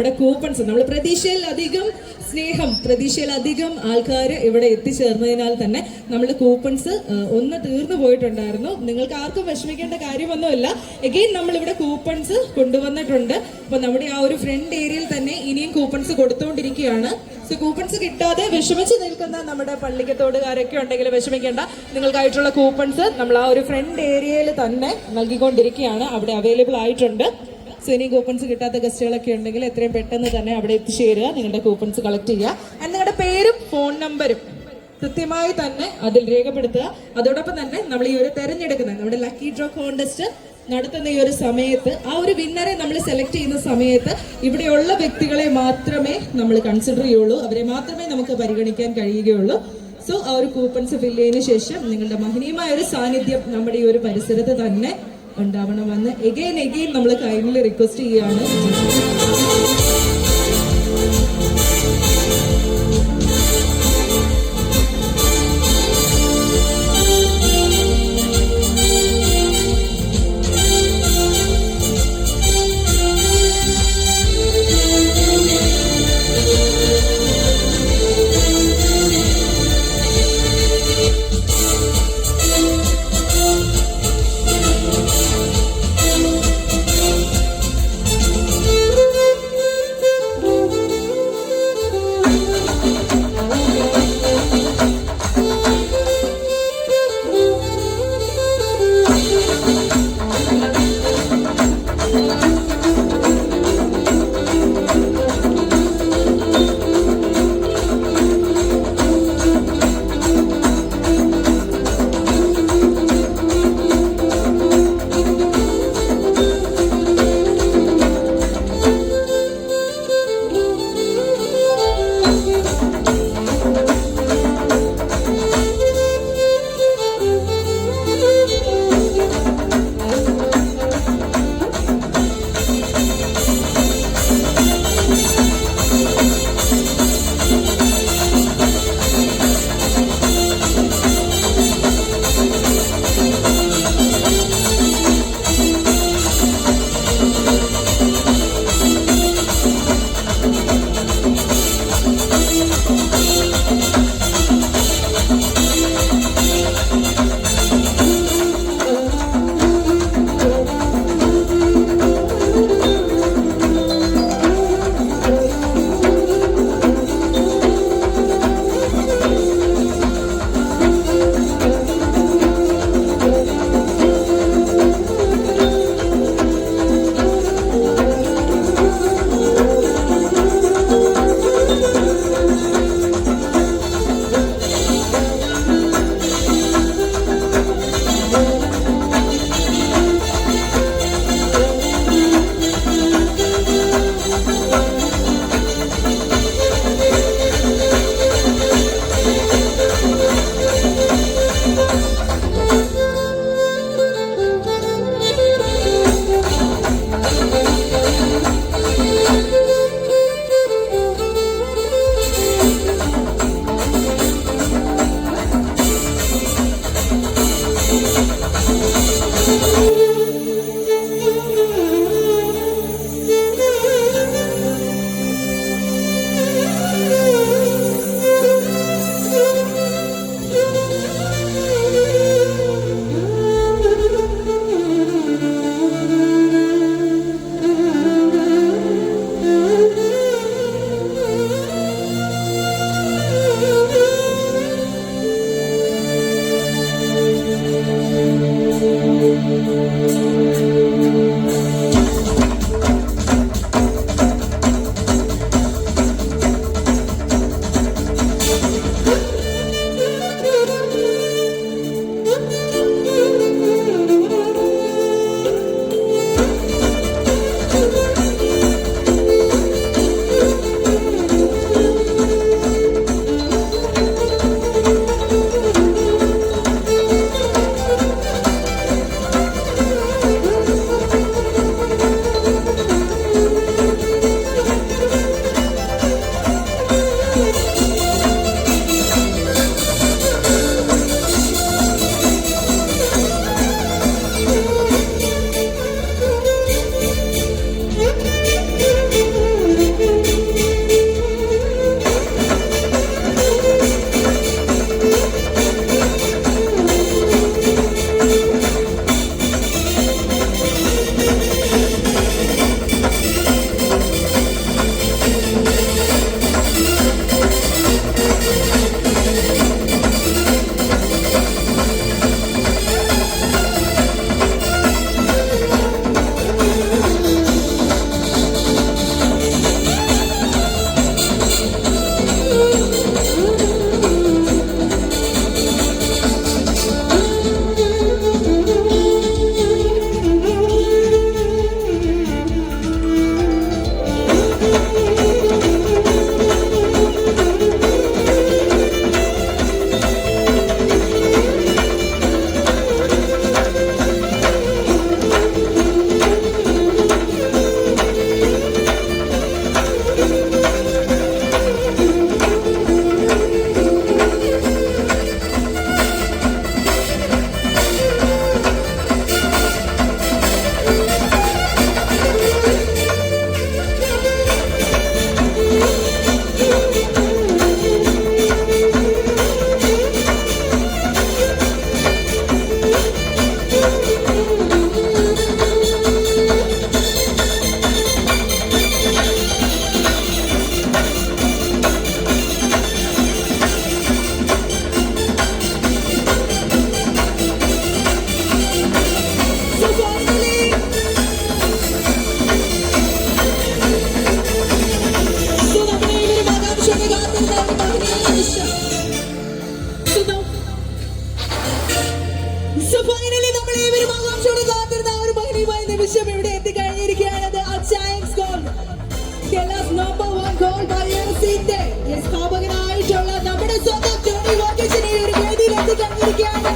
ഇവിടെ കൂപ്പൺസ് നമ്മൾ പ്രതീക്ഷയിലധികം സ്നേഹം, പ്രതീക്ഷയിലധികം ആൾക്കാർ ഇവിടെ എത്തിച്ചേർന്നതിനാൽ തന്നെ നമ്മൾ കൂപ്പൺസ് ഒന്ന് തീർന്നു പോയിട്ടുണ്ടായിരുന്നു. നിങ്ങൾക്ക് ആർക്കും വിഷമിക്കേണ്ട കാര്യമൊന്നുമില്ല. എഗെയിൻ നമ്മൾ ഇവിടെ കൂപ്പൺസ് കൊണ്ടുവന്നിട്ടുണ്ട്. അപ്പൊ നമ്മുടെ ആ ഒരു ഫ്രണ്ട് ഏരിയയിൽ തന്നെ ഇനിയും കൂപ്പൺസ് കൊടുത്തുകൊണ്ടിരിക്കുകയാണ്. സോ കൂപ്പൺസ് കിട്ടാതെ വിഷമിച്ച് നിൽക്കുന്ന നമ്മുടെ പള്ളിക്കത്തോടുകാരൊക്കെ ഉണ്ടെങ്കിൽ വിഷമിക്കേണ്ട. നിങ്ങൾക്കായിട്ടുള്ള കൂപ്പൺസ് നമ്മൾ ആ ഒരു ഫ്രണ്ട് ഏരിയയിൽ തന്നെ നൽകിക്കൊണ്ടിരിക്കുകയാണ്. അവിടെ അവൈലബിൾ ആയിട്ടുണ്ട്. സോ ഇനി കൂപ്പൺസ് കിട്ടാത്ത ഗസ്റ്റുകളൊക്കെ ഉണ്ടെങ്കിൽ എത്രയും പെട്ടെന്ന് തന്നെ അവിടെ എത്തിച്ചേരുക, നിങ്ങളുടെ കൂപ്പൺസ് കളക്ട് ചെയ്യുക. ആൻഡ് നിങ്ങളുടെ പേരും ഫോൺ നമ്പരും കൃത്യമായി തന്നെ അതിൽ രേഖപ്പെടുത്തുക. അതോടൊപ്പം തന്നെ നമ്മൾ ഈ ഒരു തെരഞ്ഞെടുക്കുന്ന നമ്മുടെ ലക്കി ഡ്രോ കോൺടെസ്റ്റ് നടത്തുന്ന ഈ ഒരു സമയത്ത് ആ ഒരു വിന്നറെ നമ്മൾ സെലക്ട് ചെയ്യുന്ന സമയത്ത് ഇവിടെയുള്ള വ്യക്തികളെ മാത്രമേ നമ്മൾ കൺസിഡർ ചെയ്യുള്ളൂ, അവരെ മാത്രമേ നമുക്ക് പരിഗണിക്കാൻ കഴിയുകയുള്ളൂ. സോ ആ ഒരു കൂപ്പൺസ് ഫില്ല് ചെയ്തതിനു ശേഷം നിങ്ങളുടെ മഹനീയമായ ഒരു സാന്നിധ്യം നമ്മുടെ ഈ ഒരു പരിസരത്ത് തന്നെ ഉണ്ടാവണമെന്ന് എഗെയിൻ നമ്മൾ കൈൻഡ്ലി റിക്വസ്റ്റ് ചെയ്യുകയാണ്. നമ്പർ 1 ഗോൾ ബയേഴ്സിന്റെ സ്ഥാപകനായിട്ടുള്ള നമ്മുടെ സ്വന്തം ടോണി വർഗീസിനെ ഒരു വേദിയിലേക്ക് കണ്ടിരിക്കുകയാണ്.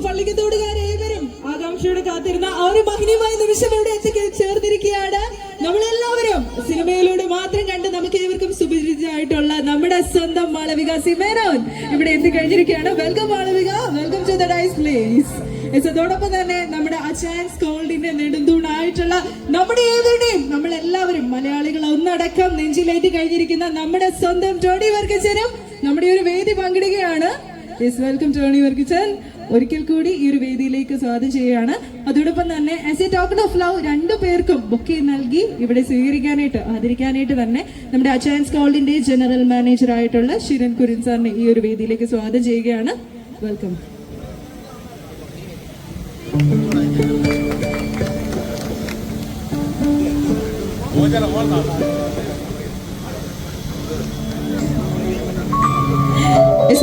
പള്ളിക്കത്തോടുകാരേവരും ആകാംക്ഷയോടെ കാത്തിരുന്ന ആ ഒരു മഹിനീയമായ നിമിഷം ഇവിടെ ചേർന്നിരിക്കുകയാണ്. നമ്മളെല്ലാവരും സിനിമയിലൂടെ മാത്രം കണ്ട് നമുക്ക് ഏവർക്കും സുപരിചിതമായിട്ടുള്ള നമ്മുടെ സ്വന്തം മാളവിക സിമേനോൻ ഇവിടെ എത്തിക്കഴിഞ്ഞിരിക്കുകയാണ്. Welcome Malavika, welcome to the dyes place. അതോടൊപ്പം തന്നെ നമ്മുടെ അച്ചായൻസ് ഗോൾഡിന്റെ നെടുന്തൂണായിട്ടുള്ള നമ്മുടെ ഏവരുടെയും നമ്മളെല്ലാവരും മലയാളികൾ ഒന്നടക്കം നെഞ്ചിലേറ്റി കഴിഞ്ഞിരിക്കുന്ന നമ്മുടെ സ്വന്തം ടോണി വർഗീസനും നമ്മുടെ ഒരു വേദി പങ്കിടുകയാണ്. വെൽക്കം ടോണി വർഗീസൻ, ഒരിക്കൽ കൂടി ഈ ഒരു വേദിയിലേക്ക് സ്വാഗതം ചെയ്യുകയാണ്. അതോടൊപ്പം തന്നെ as A token of love 2 പേർക്കും ബുക്ക് നൽകി ഇവിടെ സ്വീകരിക്കാനായിട്ട് ആദരിക്കാനായിട്ട് തന്നെ നമ്മുടെ അച്ചായൻസ് ഗോൾഡിന്റെ ജനറൽ മാനേജർ ആയിട്ടുള്ള ഷിരൻ കുര്യൻ സാറിനെ ഈ ഒരു വേദിയിലേക്ക് സ്വാഗതം ചെയ്യുകയാണ്. വെൽക്കം.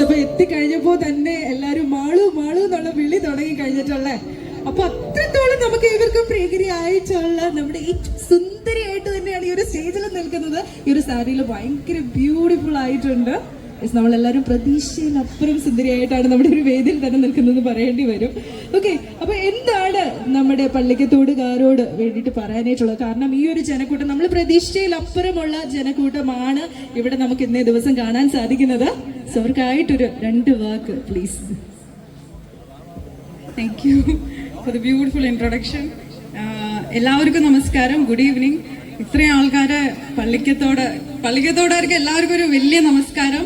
അപ്പൊ എത്തിക്കഴിഞ്ഞപ്പോ തന്നെ എല്ലാരും മാളു മാളു എന്നുള്ള വിളി തുടങ്ങി കഴിഞ്ഞിട്ടുള്ളേ. അപ്പൊ അത്രത്തോളം നമുക്ക് ഇവർക്കും പ്രിയകരിയായിട്ടുള്ള നമ്മുടെ ഏറ്റവും സുന്ദരിയായിട്ട് തന്നെയാണ് ഈ ഒരു സ്റ്റേജിൽ നിൽക്കുന്നത്. ഈ ഒരു സാരിയിൽ ഭയങ്കര ബ്യൂട്ടിഫുൾ ആയിട്ടുണ്ട്. നമ്മളെല്ലാവരും പ്രതീക്ഷയിലപ്പുറം സുന്ദരിയായിട്ടാണ് നമ്മുടെ ഒരു വേദിയിൽ തന്നെ നിൽക്കുന്നത് പറയേണ്ടി വരും. ഓക്കെ, അപ്പൊ എന്താണ് നമ്മുടെ പള്ളിക്കത്തോടുകാരോട് വേണ്ടിയിട്ട് പറയാനായിട്ടുള്ളത്? കാരണം ഈ ഒരു ജനക്കൂട്ടം നമ്മൾ പ്രതീക്ഷയിലപ്പുറമുള്ള ജനക്കൂട്ടമാണ് ഇവിടെ നമുക്ക് ഇന്നേ ദിവസം കാണാൻ സാധിക്കുന്നത്. സോ അവർക്കായിട്ടൊരു 2 വാക്ക് please. Thank you for the beautiful എല്ലാവർക്കും നമസ്കാരം, ഗുഡ് ഈവനിങ്. ഇത്രയും ആൾക്കാരെ പള്ളിക്കത്തോടാർക്ക് എല്ലാവർക്കും ഒരു വലിയ നമസ്കാരം.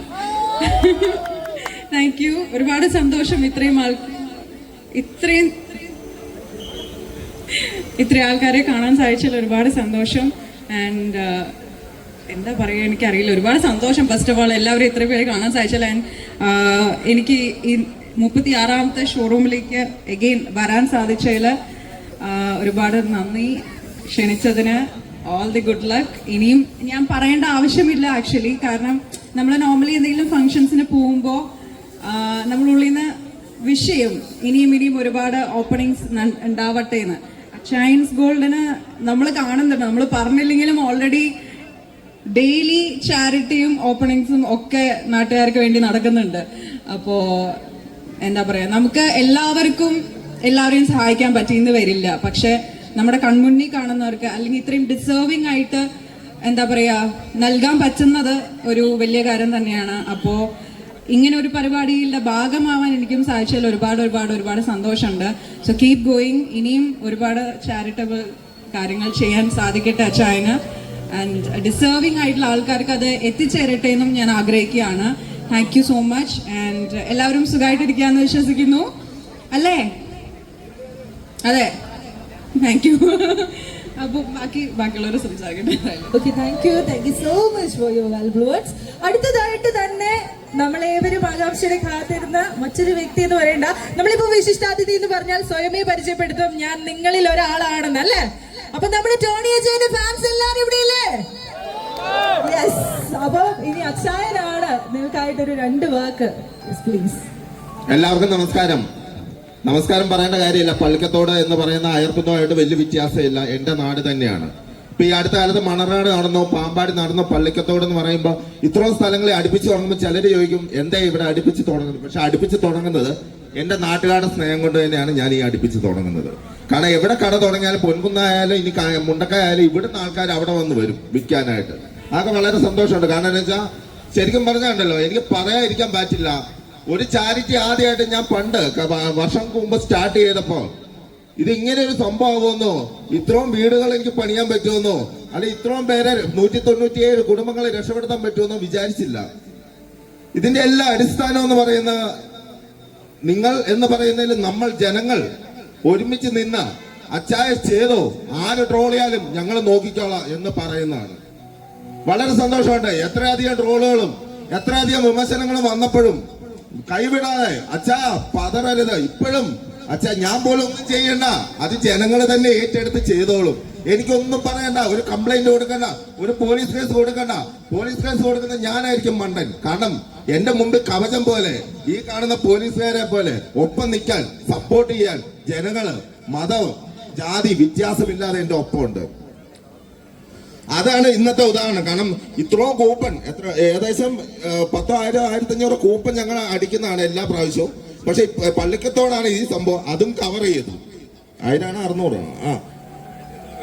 Thank U. ഒരുപാട് സന്തോഷം ഇത്രയും ആൾക്കാരെ കാണാൻ സാധിച്ചതിൽ ഒരുപാട് സന്തോഷം. ആൻഡ് എന്താ പറയുക എനിക്കറിയില്ല, ഒരുപാട് സന്തോഷം. ഫസ്റ്റ് ഓഫ് ഓൾ എല്ലാവരും ഇത്രയും പേരെ കാണാൻ സാധിച്ചത്. ആൻഡ് എനിക്ക് ഈ 36ാമത്തെ ഷോറൂമിലേക്ക് എഗെയിൻ വരാൻ സാധിച്ചതിൽ ഒരുപാട് നന്ദി. ക്ഷണിച്ചതിന് ഓൾ ദി ഗുഡ് ലക്ക്. ഇനിയും ഞാൻ പറയേണ്ട ആവശ്യമില്ല ആക്ച്വലി, കാരണം നമ്മൾ നോർമലി എന്തെങ്കിലും ഫങ്ഷൻസിന് പോകുമ്പോൾ നമ്മളുള്ളിൽ നിന്ന് വിഷയം ഇനിയും ഒരുപാട് ഓപ്പണിങ്സ് ഉണ്ടാവട്ടെ എന്ന്. അച്ചായൻസ് ഗോൾഡിന് നമ്മൾ കാണുന്നുണ്ട്, നമ്മൾ പറഞ്ഞില്ലെങ്കിലും ഓൾറെഡി ഡെയിലി ചാരിറ്റിയും ഓപ്പണിങ്സും ഒക്കെ നാട്ടുകാർക്ക് വേണ്ടി നടക്കുന്നുണ്ട്. അപ്പോൾ എന്താ പറയുക, നമുക്ക് എല്ലാവരെയും സഹായിക്കാൻ പറ്റിയെന്ന് വരില്ല. പക്ഷെ നമ്മുടെ കൺമുന്നിൽ കാണുന്നവർക്ക് അല്ലെങ്കിൽ ഇത്രയും ഡിസേർവിംഗ് ആയിട്ട് എന്താ പറയുക നൽകാൻ പറ്റുന്നത് ഒരു വലിയ കാര്യം തന്നെയാണ്. അപ്പോൾ ഇങ്ങനെ ഒരു പരിപാടിയുടെ ഭാഗമാവാൻ എനിക്കും സാധിച്ചതിൽ ഒരുപാട് സന്തോഷമുണ്ട്. So keep going. ഇനിയും ഒരുപാട് ചാരിറ്റബിൾ കാര്യങ്ങൾ ചെയ്യാൻ സാധിക്കട്ടെ അച്ചായന്. ആൻഡ് ഡിസേർവിംഗ് ആയിട്ടുള്ള ആൾക്കാർക്ക് അത് എത്തിച്ചേരട്ടെ എന്നും ഞാൻ ആഗ്രഹിക്കുകയാണ്. Thank you so much. And എല്ലാവരും സുഖമായിട്ടിരിക്കുകയെന്ന് വിശ്വസിക്കുന്നു. അല്ലേ? അതെ, താങ്ക് യു. അപ്പൊ ബാക്കിയുള്ളവർ സംസാരിക്കട്ടെ. Okay, thank you so much for your valuable words. അടുത്തതായിട്ട് തന്നെ നമ്മളേവരും ആകാംക്ഷയുടെ കാത്തിരുന്ന മറ്റൊരു വ്യക്തി എന്ന് പറയണ്ട, നമ്മളിപ്പോ വിശിഷ്ടാതിഥി എന്ന് പറഞ്ഞാൽ സ്വയമേ പരിചയപ്പെടുത്തും, ഞാൻ നിങ്ങളിൽ ഒരാളാണെന്ന്, അല്ലേ? അപ്പൊ നമ്മുടെ ടോണി അജയന്റെ ഫാൻസ് എല്ലാരും ഇവിടെ ഇല്ലേ? യെസ്. അപ്പൊ ഇനി അച്ചായനാണ് നിങ്ങൾക്കായിട്ടൊരു 2 വാക്ക് പ്ലീസ്. എല്ലാവർക്കും നമസ്കാരം. നമസ്കാരം പറയേണ്ട കാര്യമില്ല. പള്ളിക്കത്തോട് എന്ന് പറയുന്ന അയർക്കുന്നതുമായിട്ട് വലിയ വ്യത്യാസമില്ല. എന്റെ നാട് തന്നെയാണ്. ഇപ്പൊ ഈ അടുത്ത കാലത്ത് മണർനാട് നടന്നു, പാമ്പാടി നടന്നു, പള്ളിക്കത്തോട് എന്ന് പറയുമ്പോൾ ഇത്രയും സ്ഥലങ്ങളെ അടുപ്പിച്ച് തുടങ്ങുമ്പോൾ ചിലര് ചോദിക്കും എന്താ ഇവിടെ അടുപ്പിച്ച് തുടങ്ങുന്നത്. പക്ഷെ അടുപ്പിച്ച് തുടങ്ങുന്നത് എന്റെ നാട്ടുകാരുടെ സ്നേഹം കൊണ്ട് തന്നെയാണ് ഞാൻ ഈ അടുപ്പിച്ച് തുടങ്ങുന്നത്. കാരണം എവിടെ കട തുടങ്ങിയാലും പൊൻകുന്നായാലും ഇനി മുണ്ടക്കായാലും ഇവിടുന്ന് ആൾക്കാർ അവിടെ വന്ന് വരും വിൽക്കാനായിട്ട്. അതൊക്കെ വളരെ സന്തോഷമുണ്ട്. കാരണം എന്താ വെച്ചാൽ ശരിക്കും പറഞ്ഞുണ്ടല്ലോ, എനിക്ക് പറയാതിരിക്കാൻ പറ്റില്ല. ഒരു ചാരിറ്റി ആദ്യമായിട്ട് ഞാൻ പണ്ട് വർഷങ്ങൾക്ക് മുമ്പ് സ്റ്റാർട്ട് ചെയ്തപ്പോ ഇത് ഇങ്ങനെ ഒരു സംഭവമെന്നോ, ഇത്രയും വീടുകൾ എനിക്ക് പണിയാൻ പറ്റുമെന്നോ, അല്ലെ ഇത്രയും പേരെ 197 കുടുംബങ്ങളെ രക്ഷപ്പെടുത്താൻ പറ്റുമെന്നോ വിചാരിച്ചില്ല. ഇതിന്റെ എല്ലാ അടിസ്ഥാനം എന്ന് പറയുന്ന നിങ്ങൾ എന്ന് പറയുന്നതിൽ നമ്മൾ ജനങ്ങൾ ഒരുമിച്ച് നിന്ന അച്ചായ ചെയ്തോ, ആര് ട്രോളിയാലും ഞങ്ങൾ നോക്കിക്കോളാം എന്ന് പറയുന്നതാണ്. വളരെ സന്തോഷമുണ്ട്. എത്രയധികം ട്രോളുകളും എത്രയധികം വിമർശനങ്ങളും വന്നപ്പോഴും കൈവിടാതെ അച്ഛാ പതറരുത്. ഇപ്പോഴും അച്ഛാ ഞാൻ പോലും ഒന്നും ചെയ്യണ്ട, അത് ജനങ്ങൾ തന്നെ ഏറ്റെടുത്ത് ചെയ്തോളും. എനിക്കൊന്നും പറയണ്ട, ഒരു കംപ്ലൈന്റ് കൊടുക്കണ്ട, ഒരു പോലീസ് കേസ് കൊടുക്കണ്ട. പോലീസ് കേസ് കൊടുക്കുന്ന ഞാനായിരിക്കും മണ്ടൻ. കാരണം എന്റെ മുമ്പിൽ കവചം പോലെ ഈ കാണുന്ന പോലീസുകാരെ പോലെ ഒപ്പം നിൽക്കാൻ, സപ്പോർട്ട് ചെയ്യാൻ ജനങ്ങള് മതം ജാതി വ്യത്യാസമില്ലാതെ എന്റെ ഒപ്പമുണ്ട്. അതാണ് ഇന്നത്തെ ഉദാഹരണം. കാരണം ഇത്രയും കൂപ്പൺ ഏകദേശം 10,000 1500 കൂപ്പൺ ഞങ്ങൾ അടിക്കുന്നതാണ് എല്ലാ പ്രാവശ്യവും. പക്ഷെ പള്ളിക്കത്തോടാണ് ഈ സംഭവം, അതും കവർ ചെയ്തു. 1000 600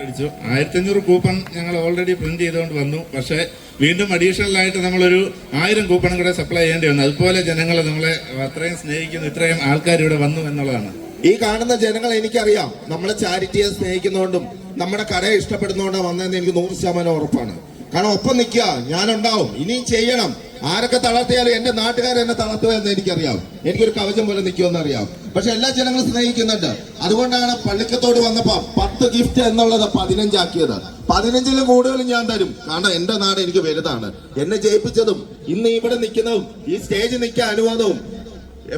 അടിച്ചു. 1500 കൂപ്പൺ ഞങ്ങൾ ഓൾറെഡി പ്രിന്റ് ചെയ്തുകൊണ്ട് വന്നു. പക്ഷെ വീണ്ടും അഡീഷണൽ ആയിട്ട് നമ്മളൊരു 1000 കൂപ്പണും കൂടെ സപ്ലൈ ചെയ്യേണ്ടി വന്നു. അതുപോലെ ജനങ്ങൾ നമ്മളെ അത്രയും സ്നേഹിക്കുന്നു, ഇത്രയും ആൾക്കാർ ഇവിടെ വന്നു എന്നുള്ളതാണ്. ഈ കാണുന്ന ജനങ്ങൾ എനിക്കറിയാം നമ്മളെ ചാരിറ്റിയെ സ്നേഹിക്കുന്നതുകൊണ്ടും നമ്മുടെ കടയെ ഇഷ്ടപ്പെടുന്നതുകൊണ്ടാണ് വന്നതെന്ന് എനിക്ക് 100% ഉറപ്പാണ്. കാരണം ഒപ്പം നിൽക്കുക, ഞാനുണ്ടാവും, ഇനിയും ചെയ്യണം. ആരൊക്കെ തളർത്തിയാലും എന്റെ നാട്ടുകാർ എന്നെ തളർത്തുക എന്ന് എനിക്കറിയാം. എനിക്കൊരു കവചം പോലെ നിൽക്കുമെന്ന് അറിയാം. പക്ഷെ എല്ലാ ജനങ്ങളും സ്നേഹിക്കുന്നുണ്ട്. അതുകൊണ്ടാണ് പള്ളിക്കത്തോട് വന്നപ്പോ 10 ഗിഫ്റ്റ് എന്നുള്ളത് 15 ആക്കിയത്. 15-ലും കൂടുതൽ ഞാൻ തരും. കാരണം എന്റെ നാട് എനിക്ക് വലുതാണ്. എന്നെ ജയിപ്പിച്ചതും ഇന്ന് ഇവിടെ നിൽക്കുന്നതും ഈ സ്റ്റേജിൽ നിൽക്കാൻ അനുവാദവും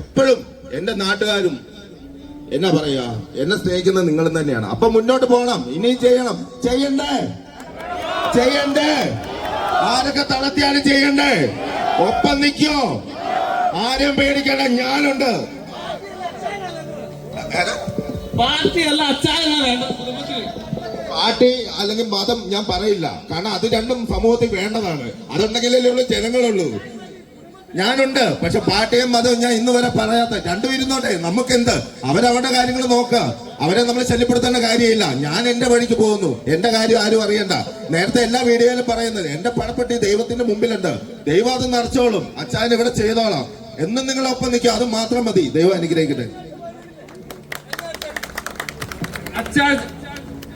എപ്പോഴും എന്റെ നാട്ടുകാരും എന്നാ പറയാ എന്നെ സ്നേഹിക്കുന്നത് നിങ്ങളും തന്നെയാണ്. അപ്പൊ മുന്നോട്ട് പോകണം, ഇനിയും ചെയ്യണം. ചെയ്യണ്ടേ? ആരൊക്കെ തളർത്തിയാലും ചെയ്യണ്ടേ? ഒപ്പം നിൽക്കോ, ആരും പേടിക്കണ്ട, ഞാനുണ്ട്. പാർട്ടി അല്ലെങ്കിൽ മതം ഞാൻ പറയില്ല. കാരണം അത് രണ്ടും സമൂഹത്തിൽ വേണ്ടതാണ്. അതുണ്ടെങ്കിലല്ലേ ഉള്ളൂ ജനങ്ങളുള്ളൂ. ഞാനുണ്ട്. പക്ഷെ പാർട്ടിയും മതവും ഞാൻ ഇന്ന് വരെ പറയാത്ത. രണ്ടും ഇരുന്നോട്ടെ, നമുക്കെന്ത്, അവരവരുടെ കാര്യങ്ങൾ നോക്കുക. അവരെ നമ്മൾ ശല്യപ്പെടുത്തേണ്ട കാര്യമില്ല. ഞാൻ എന്റെ വഴിക്ക് പോകുന്നു, എന്റെ കാര്യം ആരും അറിയണ്ട. നേരത്തെ എല്ലാ വീഡിയോയിലും പറയുന്നത് എന്റെ പണപ്പെട്ടി ദൈവത്തിന്റെ മുമ്പിലുണ്ട്, ദൈവം അത് നിറച്ചോളും, അച്ചായൻ ഇവിടെ ചെയ്തോളാം. എന്നും നിങ്ങളൊപ്പം നിൽക്കുക, അത് മാത്രം മതി. ദൈവം അനുഗ്രഹിക്കട്ടെ.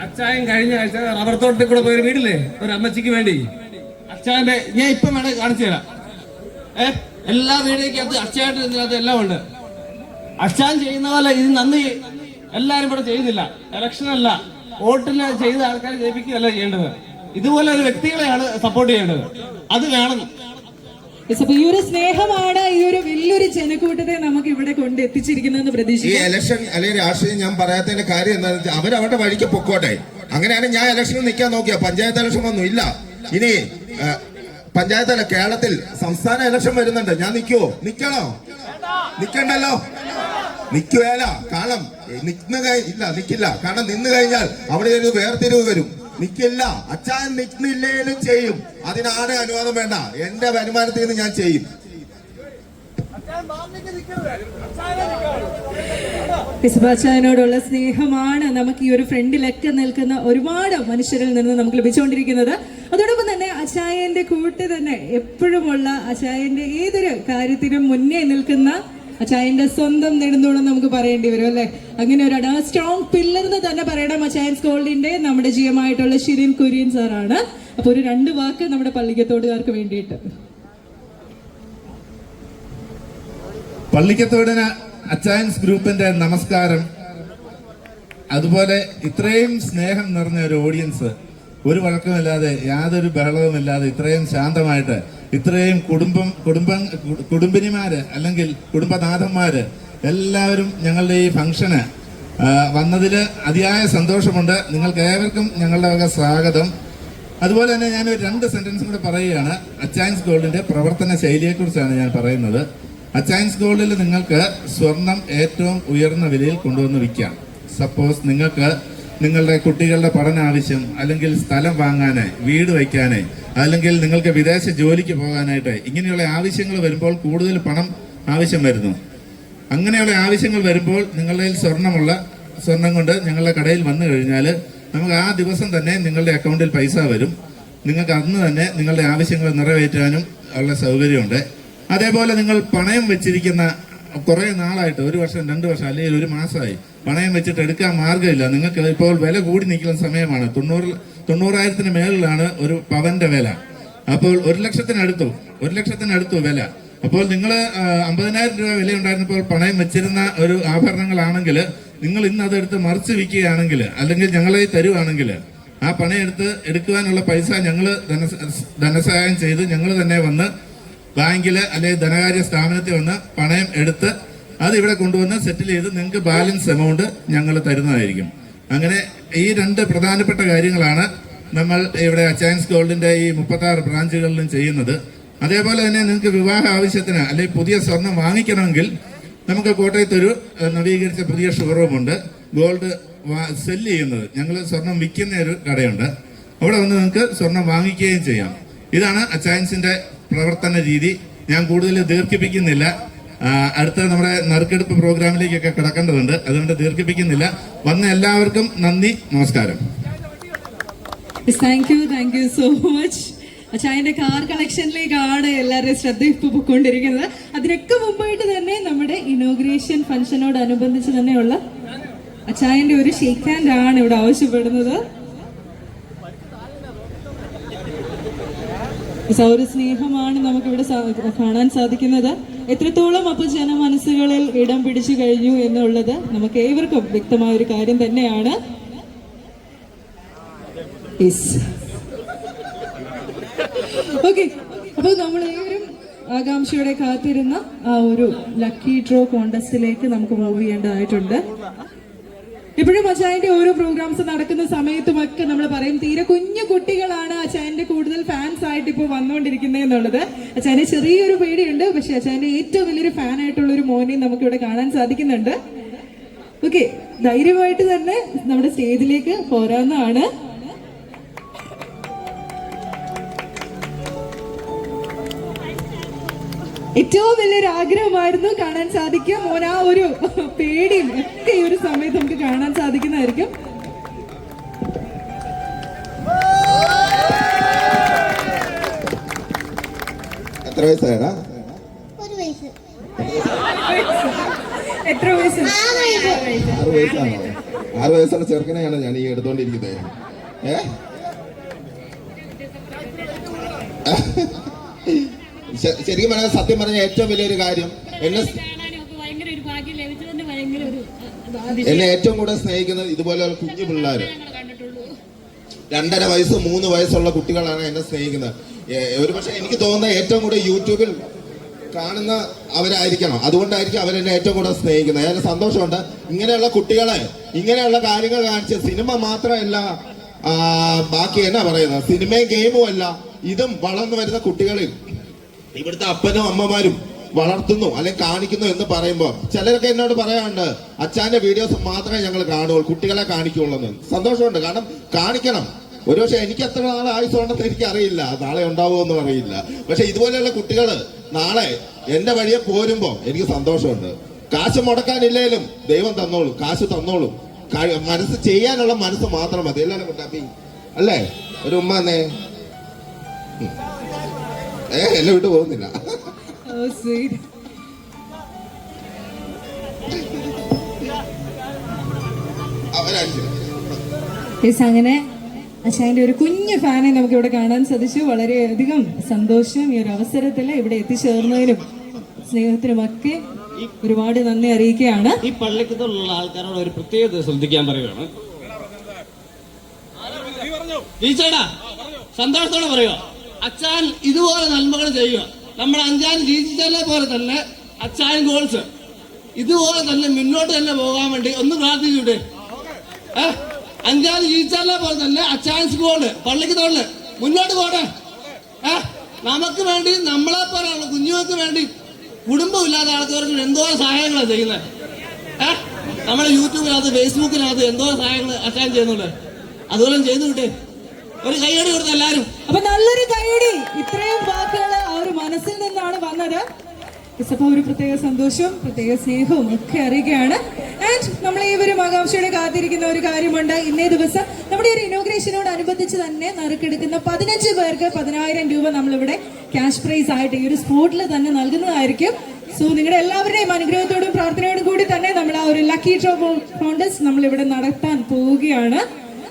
അച്ചായൻ കഴിഞ്ഞ ആഴ്ച റബ്ബർ തോട്ടത്തിൽ കൂടെ പോയൊരു വീടില്ലേ, ഒരു അമ്മച്ചിക്ക് വേണ്ടി അച്ചായന്റെ ഞാൻ ഇപ്പം വേണേ കാണിച്ചു തരാം. എല്ലാ വീടിനകത്ത് അച്ചായന്റെ ഇതിനകത്ത് എല്ലാം ഉണ്ട്. അച്ചായൻ ചെയ്യുന്ന പോലെ ഇത് നന്ദി എല്ലാരും ഇവിടെ ചെയ്യുന്നില്ല. ഇലക്ഷൻ അല്ല, വോട്ടിന് ചെയ്ത ആൾക്കാരെ ജയിപ്പിക്കുകയല്ല ചെയ്യേണ്ടത്. ഇതുപോലെ ഒരു വ്യക്തികളെയാണ് സപ്പോർട്ട് ചെയ്യേണ്ടത്. അത് വേണം. അപ്പൊ ഈ ഒരു സ്നേഹമാണ് ഈ ഒരു വലിയൊരു ജനക്കൂട്ടത്തെ നമുക്ക് ഇവിടെ കൊണ്ട് എത്തിച്ചിരിക്കുന്നതെന്ന് ഈ പ്രതീക്ഷിക്കാം. ഇലക്ഷൻ അല്ലെങ്കിൽ രാഷ്ട്രീയം ഞാൻ പറയാത്തതിന്റെ കാര്യം എന്താണെന്ന് വെച്ചാൽ അവരവരുടെ വഴിക്ക് പൊക്കോട്ടെ. അങ്ങനെയാണ് ഞാൻ ഇലക്ഷനിൽ നിൽക്കാൻ നോക്കിയ. പഞ്ചായത്ത് ഇലക്ഷൻ വന്നു ഇല്ല. ഇനി പഞ്ചായത്തല്ല, കേരളത്തിൽ സംസ്ഥാന ഇലക്ഷൻ വരുന്നുണ്ട്. ഞാൻ നിൽക്കുവോ? നിക്കണ്ടല്ലോ, നിൽക്കുകയല്ല. കാരണം നിൽക്കില്ല. കാരണം നിന്ന് കഴിഞ്ഞാൽ അവിടെ ഒരു വേർതിരിവ് വരും. നിൽക്കില്ല. അച്ചായൻ നിൽക്കില്ലേലും ചെയ്യും. അതിനാണ് അനുവാദം വേണ്ട. എന്റെ വരുമാനത്തിൽ നിന്ന് ഞാൻ ചെയ്യും. പിസ്ബാച്ചായനോടുള്ള സ്നേഹമാണ് നമുക്ക് ഈ ഒരു ഫ്രണ്ടിലൊക്കെ നിൽക്കുന്ന ഒരുപാട് മനുഷ്യരിൽ നിന്ന് നമുക്ക് ലഭിച്ചുകൊണ്ടിരിക്കുന്നത്. അതോടൊപ്പം തന്നെ അച്ചായന്റെ കൂട്ട് തന്നെ എപ്പോഴുമുള്ള, അച്ചായന്റെ ഏതൊരു കാര്യത്തിനും മുന്നേ നിൽക്കുന്ന അച്ചായന്റെ സ്വന്തം നെടുന്തൂണം നമുക്ക് പറയേണ്ടി വരും അല്ലെ. അങ്ങനെ ഒരു സ്ട്രോങ് പില്ലർ എന്ന് തന്നെ പറയണം അച്ചായൻസ് ഗോൾഡിന്റെ നമ്മുടെ GM ആയിട്ടുള്ള ഷിരിൻ കുര്യൻ സാറാണ്. അപ്പൊ ഒരു 2 വാക്ക് നമ്മുടെ പള്ളിക്കത്തോടുകാർക്ക് വേണ്ടിയിട്ട്. പള്ളിക്കത്തോടിന് അച്ചായൻസ് ഗ്രൂപ്പിന്റെ നമസ്കാരം. അതുപോലെ ഇത്രയും സ്നേഹം നിറഞ്ഞ ഒരു ഓഡിയൻസ്, ഒരു വഴക്കമില്ലാതെ യാതൊരു ബഹളവുമില്ലാതെ ഇത്രയും ശാന്തമായിട്ട് ഇത്രയും കുടുംബിനിമാര് അല്ലെങ്കിൽ കുടുംബനാഥന്മാര് എല്ലാവരും ഞങ്ങളുടെ ഈ ഫംഗ്ഷന് വന്നതിൽ അതിയായ സന്തോഷമുണ്ട്. നിങ്ങൾക്ക് ഏവർക്കും ഞങ്ങളുടെ വക സ്വാഗതം. അതുപോലെ തന്നെ ഞാൻ ഒരു 2 സെന്റൻസും കൂടെ പറയുകയാണ്. അച്ചായൻസ് ഗോൾഡിന്റെ പ്രവർത്തന ശൈലിയെക്കുറിച്ചാണ് ഞാൻ പറയുന്നത്. അച്ചായൻസ് ഗോൾഡിൽ നിങ്ങൾക്ക് സ്വർണം ഏറ്റവും ഉയർന്ന വിലയിൽ കൊണ്ടുവന്ന് വിൽക്കാം. സപ്പോസ് നിങ്ങൾക്ക് നിങ്ങളുടെ കുട്ടികളുടെ പഠന ആവശ്യം, അല്ലെങ്കിൽ സ്ഥലം വാങ്ങാന്, വീട് വയ്ക്കാന്, അല്ലെങ്കിൽ നിങ്ങൾക്ക് വിദേശ ജോലിക്ക് പോകാനായിട്ട് ഇങ്ങനെയുള്ള ആവശ്യങ്ങൾ വരുമ്പോൾ കൂടുതൽ പണം ആവശ്യം വരുന്നു. അങ്ങനെയുള്ള ആവശ്യങ്ങൾ വരുമ്പോൾ നിങ്ങളുടെ കയ്യിൽ സ്വർണം കൊണ്ട് ഞങ്ങളുടെ കടയിൽ വന്നു കഴിഞ്ഞാൽ നമുക്ക് ആ ദിവസം തന്നെ നിങ്ങളുടെ അക്കൗണ്ടിൽ പൈസ വരും. നിങ്ങൾക്ക് അന്ന് തന്നെ നിങ്ങളുടെ ആവശ്യങ്ങൾ നിറവേറ്റാനും ഉള്ള സൗകര്യമുണ്ട്. അതേപോലെ നിങ്ങൾ പണയം വെച്ചിരിക്കുന്ന കുറേ നാളായിട്ട്, 1 വർഷം 2 വർഷം അല്ലെങ്കിൽ 1 മാസമായി പണയം വെച്ചിട്ട് എടുക്കാൻ മാർഗ്ഗമില്ല. നിങ്ങൾക്ക് ഇപ്പോൾ വില കൂടി നിൽക്കുന്ന സമയമാണ്. 90,000-ന് മേളിലാണ് ഒരു പവന്റെ വില. അപ്പോൾ 1,00,000-ത്തിനടുത്തു വില. അപ്പോൾ നിങ്ങൾ 50,000 രൂപ വില ഉണ്ടായിരുന്നപ്പോൾ പണയം വെച്ചിരുന്ന ഒരു ആഭരണങ്ങളാണെങ്കിൽ നിങ്ങൾ ഇന്ന് അതെടുത്ത് മറിച്ച് വിൽക്കുകയാണെങ്കിൽ, അല്ലെങ്കിൽ ഞങ്ങളെ തരുവാണെങ്കിൽ, ആ പണയം എടുക്കുവാനുള്ള പൈസ ഞങ്ങൾ ധനസഹായം ചെയ്ത് ഞങ്ങൾ തന്നെ വന്ന് ബാങ്കിൽ അല്ലെങ്കിൽ ധനകാര്യ സ്ഥാപനത്തിൽ വന്ന് പണയം എടുത്ത് അത് ഇവിടെ കൊണ്ടുവന്ന് സെറ്റിൽ ചെയ്ത് നിങ്ങൾക്ക് ബാലൻസ് എമൗണ്ട് ഞങ്ങൾ തരുന്നതായിരിക്കും. അങ്ങനെ ഈ 2 പ്രധാനപ്പെട്ട കാര്യങ്ങളാണ് നമ്മൾ ഇവിടെ അച്ചായൻസ് ഗോൾഡിന്റെ ഈ 36 ബ്രാഞ്ചുകളിലും ചെയ്യുന്നത്. അതേപോലെ തന്നെ നിങ്ങൾക്ക് വിവാഹ ആവശ്യത്തിന് അല്ലെങ്കിൽ പുതിയ സ്വർണം വാങ്ങിക്കണമെങ്കിൽ നമുക്ക് കോട്ടയത്ത് ഒരു നവീകരിച്ച പുതിയ ഷോറൂമുണ്ട്. ഗോൾഡ് സെല്ല് ചെയ്യുന്നത്, ഞങ്ങൾ സ്വർണം വിൽക്കുന്ന ഒരു കടയുണ്ട്. അവിടെ വന്ന് നിങ്ങൾക്ക് സ്വർണം വാങ്ങിക്കുകയും ചെയ്യാം. ഇതാണ് അച്ചായൻസിന്റെ പ്രവർത്തന രീതി. ഞാൻ കൂടുതൽ ദീർഘിപ്പിക്കുന്നില്ല. അടുത്ത നമ്മുടെ നറുക്കെടുപ്പ് പ്രോഗ്രാമിലേക്കൊക്കെ കിടക്കേണ്ടതുണ്ട്, അതുകൊണ്ട് ദീർഘിപ്പിക്കുന്നില്ല. വന്ന എല്ലാവർക്കും നന്ദി, നമസ്കാരം. Thank you so much. അച്ചായന്റെ കാർ കളക്ഷനിലേക്കാണ് എല്ലാവരുടെയും ശ്രദ്ധ ഇപ്പോൾ പോയിക്കൊണ്ടിരിക്കുന്നത്. അതിനൊക്കെ മുമ്പായിട്ട് തന്നെ നമ്മുടെ ഇനോഗ്രേഷൻ ഫംഗ്ഷനോടനുബന്ധിച്ച് തന്നെയുള്ള അച്ചായന്റെ ഒരു ഷേക്ക് ഹാൻഡ് ആണ് ഇവിടെ ആവശ്യപ്പെടുന്നത്. ഒരു സ്നേഹമാണ് നമുക്കിവിടെ കാണാൻ സാധിക്കുന്നത്. എത്രത്തോളം അപ്പോൾ ജനമനസ്സുകളിൽ ഇടം പിടിച്ചു കഴിഞ്ഞു എന്നുള്ളത് നമുക്ക് ഏവർക്കും വ്യക്തമായ ഒരു കാര്യം തന്നെയാണ്. ഓക്കെ, അപ്പോൾ നമ്മൾ ഏവരും ആകാംക്ഷയോടെ കാത്തിരുന്ന ആ ഒരു ലക്കി ഡ്രോ കോണ്ടസ്റ്റിലേക്ക് നമുക്ക് മൂവ് ചെയ്യേണ്ടതായിട്ടുണ്ട്. ഇപ്പോഴും അച്ചായന്റെ ഓരോ പ്രോഗ്രാംസ് നടക്കുന്ന സമയത്തുമൊക്കെ നമ്മൾ പറയും തീരെ കുഞ്ഞു കുട്ടികളാണ് അച്ചായന്റെ കൂടുതൽ ഫാൻസ് ആയിട്ട് ഇപ്പോൾ വന്നുകൊണ്ടിരിക്കുന്നത് എന്നുള്ളത്. അച്ചായന്റെ ചെറിയൊരു പേടിയുണ്ട്, പക്ഷെ അച്ചായന്റെ ഏറ്റവും വലിയൊരു ഫാൻ ആയിട്ടുള്ള ഒരു മോനെയും നമുക്കിവിടെ കാണാൻ സാധിക്കുന്നുണ്ട്. ഓക്കെ, ധൈര്യമായിട്ട് തന്നെ നമ്മുടെ സ്റ്റേജിലേക്ക് പോരാവുന്നതാണ്. ഏറ്റവും വലിയൊരു ആഗ്രഹമായിരുന്നു കാണാൻ സാധിക്കും. മോൻ ആ ഒരു പേടിയും ഒക്കെ ഈ ഒരു സമയത്ത് നമുക്ക് കാണാൻ സാധിക്കുന്നതായിരിക്കും. എത്ര വയസ്സായടാ? 1 വയസ്സ്. എത്ര വയസ്സ്? 6 വയസ്സ്. 6 വയസ്സാണോ? 6 വയസ്സുള്ള ചെറുക്കനെയാണ് ഞാൻ ഈ എടുത്തോണ്ടിരിക്കുന്നത്. ശരിക്കും പറഞ്ഞാൽ, സത്യം പറഞ്ഞ ഏറ്റവും വലിയൊരു കാര്യം, എന്നെ ഏറ്റവും കൂടുതൽ സ്നേഹിക്കുന്നത് ഇതുപോലെയുള്ള കുഞ്ഞു പിള്ളേര്. 2.5 വയസ്സ് 3 വയസ്സുള്ള കുട്ടികളാണ് എന്നെ സ്നേഹിക്കുന്നത്. ഒരുപക്ഷെ എനിക്ക് തോന്നുന്നത് ഏറ്റവും കൂടുതൽ യൂട്യൂബിൽ കാണുന്ന അവരായിരിക്കണം. അതുകൊണ്ടായിരിക്കും അവരെന്നെ ഏറ്റവും കൂടുതൽ സ്നേഹിക്കുന്നത്. അതിന് സന്തോഷമുണ്ട്. ഇങ്ങനെയുള്ള കുട്ടികളെ ഇങ്ങനെയുള്ള കാര്യങ്ങൾ കാണിച്ച്, സിനിമ മാത്രമല്ല, ബാക്കി എന്നാ പറയുന്നത്, സിനിമയും ഗെയിമും അല്ല, ഇതും വളർന്നു വരുന്ന കുട്ടികളിൽ ഇവിടുത്തെ അപ്പനും അമ്മമാരും വളർത്തുന്നു അല്ലെങ്കിൽ കാണിക്കുന്നു എന്ന് പറയുമ്പോൾ ചിലരൊക്കെ എന്നോട് പറയാറുണ്ട്, അച്ഛന്റെ വീഡിയോസ് മാത്രമേ ഞങ്ങൾ കാണുള്ളൂ, കുട്ടികളെ കാണിക്കുള്ളൂ എന്ന്. സന്തോഷമുണ്ട്, കാരണം കാണിക്കണം. ഒരുപക്ഷെ എനിക്ക് എത്ര നാളെ ആയുസുണ്ടെന്ന് എനിക്ക് അറിയില്ല, നാളെ ഉണ്ടാവുമോ എന്നും അറിയില്ല. പക്ഷെ ഇതുപോലെയുള്ള കുട്ടികൾ നാളെ എന്റെ വഴിയെ പോരുമ്പോ എനിക്ക് സന്തോഷമുണ്ട്. കാശ് മുടക്കാനില്ലേലും ദൈവം തന്നോളും, കാശ് തന്നോളും. മനസ്സ് ചെയ്യാനുള്ള മനസ്സ് മാത്രം മതി. എല്ലാവരും കുട്ടാപ്പി അല്ലേ? ഒരു ഉമ്മ എന്നേ എന്നെ വിട്ടു പോകുന്നില്ല. അങ്ങനെ അച്ചായന്റെ ഒരു കുഞ്ഞു ഫാനെ നമുക്ക് ഇവിടെ കാണാൻ സാധിച്ചു. വളരെയധികം സന്തോഷം ഈ ഒരു അവസരത്തിൽ ഇവിടെ എത്തിച്ചേർന്നതിനും സ്നേഹത്തിനുമൊക്കെ ഒരുപാട് നന്ദി അറിയിക്കുകയാണ്. ഈ പള്ളിക്കത്തുള്ള ആൾക്കാരോട് ഒരു പ്രത്യേകത ശ്രദ്ധിക്കാൻ പറയുകയാണ്. ടീച്ചേടാ സന്തോഷത്തോടെ പറയുക, അച്ഛൻ ഇതുപോലെ നന്മകൾ ചെയ്യുക. നമ്മുടെ അഞ്ചാൻ ജീവിച്ചതിനെ പോലെ തന്നെ അച്ഛൻ ഗോൾസ് ഇതുപോലെ തന്നെ മുന്നോട്ട് തന്നെ പോകാൻ വേണ്ടി ഒന്ന് പ്രാർത്ഥിച്ചൂടെ? അഞ്ചാൻ ജീവിച്ചാലെ പോലെ തന്നെ അച്ഛൻ സ്കൂള് പള്ളിക്കത്തോളില് മുന്നോട്ട് പോട്ടെ. നമുക്ക് വേണ്ടി, നമ്മളെ പോലെയുള്ള കുഞ്ഞുങ്ങൾക്ക് വേണ്ടി, കുടുംബമില്ലാത്ത ആൾക്കാർക്ക് എന്തോ സഹായങ്ങളാണ് ചെയ്യുന്നത്. നമ്മുടെ യൂട്യൂബിനകത്ത് ഫേസ്ബുക്കിനകത്ത് എന്തോ സഹായങ്ങൾ അച്ഛൻ ചെയ്യുന്നുണ്ട്. അതുപോലെ ചെയ്തു കിട്ടേ, ഒരു കൈയടി കൊടുത്ത എല്ലാരും. അപ്പൊ നല്ലൊരു കൈയടി. ഇത്രയും വാക്കുകൾ ആ ഒരു മനസ്സിൽ നിന്നാണ് വന്നത്. അപ്പൊ ഒരു പ്രത്യേക സന്തോഷവും പ്രത്യേക സ്നേഹവും ഒക്കെ അറിയുകയാണ്. ആൻഡ് നമ്മൾ ഏവരും ആകാംക്ഷയോടെ കാത്തിരിക്കുന്ന ഒരു കാര്യമുണ്ട്. ഇന്നേ ദിവസം നമ്മുടെ ഒരു ഇനോഗ്രേഷനോട് അനുബന്ധിച്ച് തന്നെ നറുക്കെടുക്കുന്ന 15 പേർക്ക് 10,000 രൂപ നമ്മളിവിടെ ക്യാഷ് പ്രൈസ് ആയിട്ട് ഈ ഒരു സ്പോട്ടിൽ തന്നെ നൽകുന്നതായിരിക്കും. സോ നിങ്ങളുടെ എല്ലാവരുടെയും അനുഗ്രഹത്തോടും പ്രാർത്ഥനയോടും കൂടി തന്നെ നമ്മൾ ആ ഒരു ലക്കി ഡ്രോ കോൺടെസ്റ്റ് നമ്മൾ ഇവിടെ നടത്താൻ പോവുകയാണ്.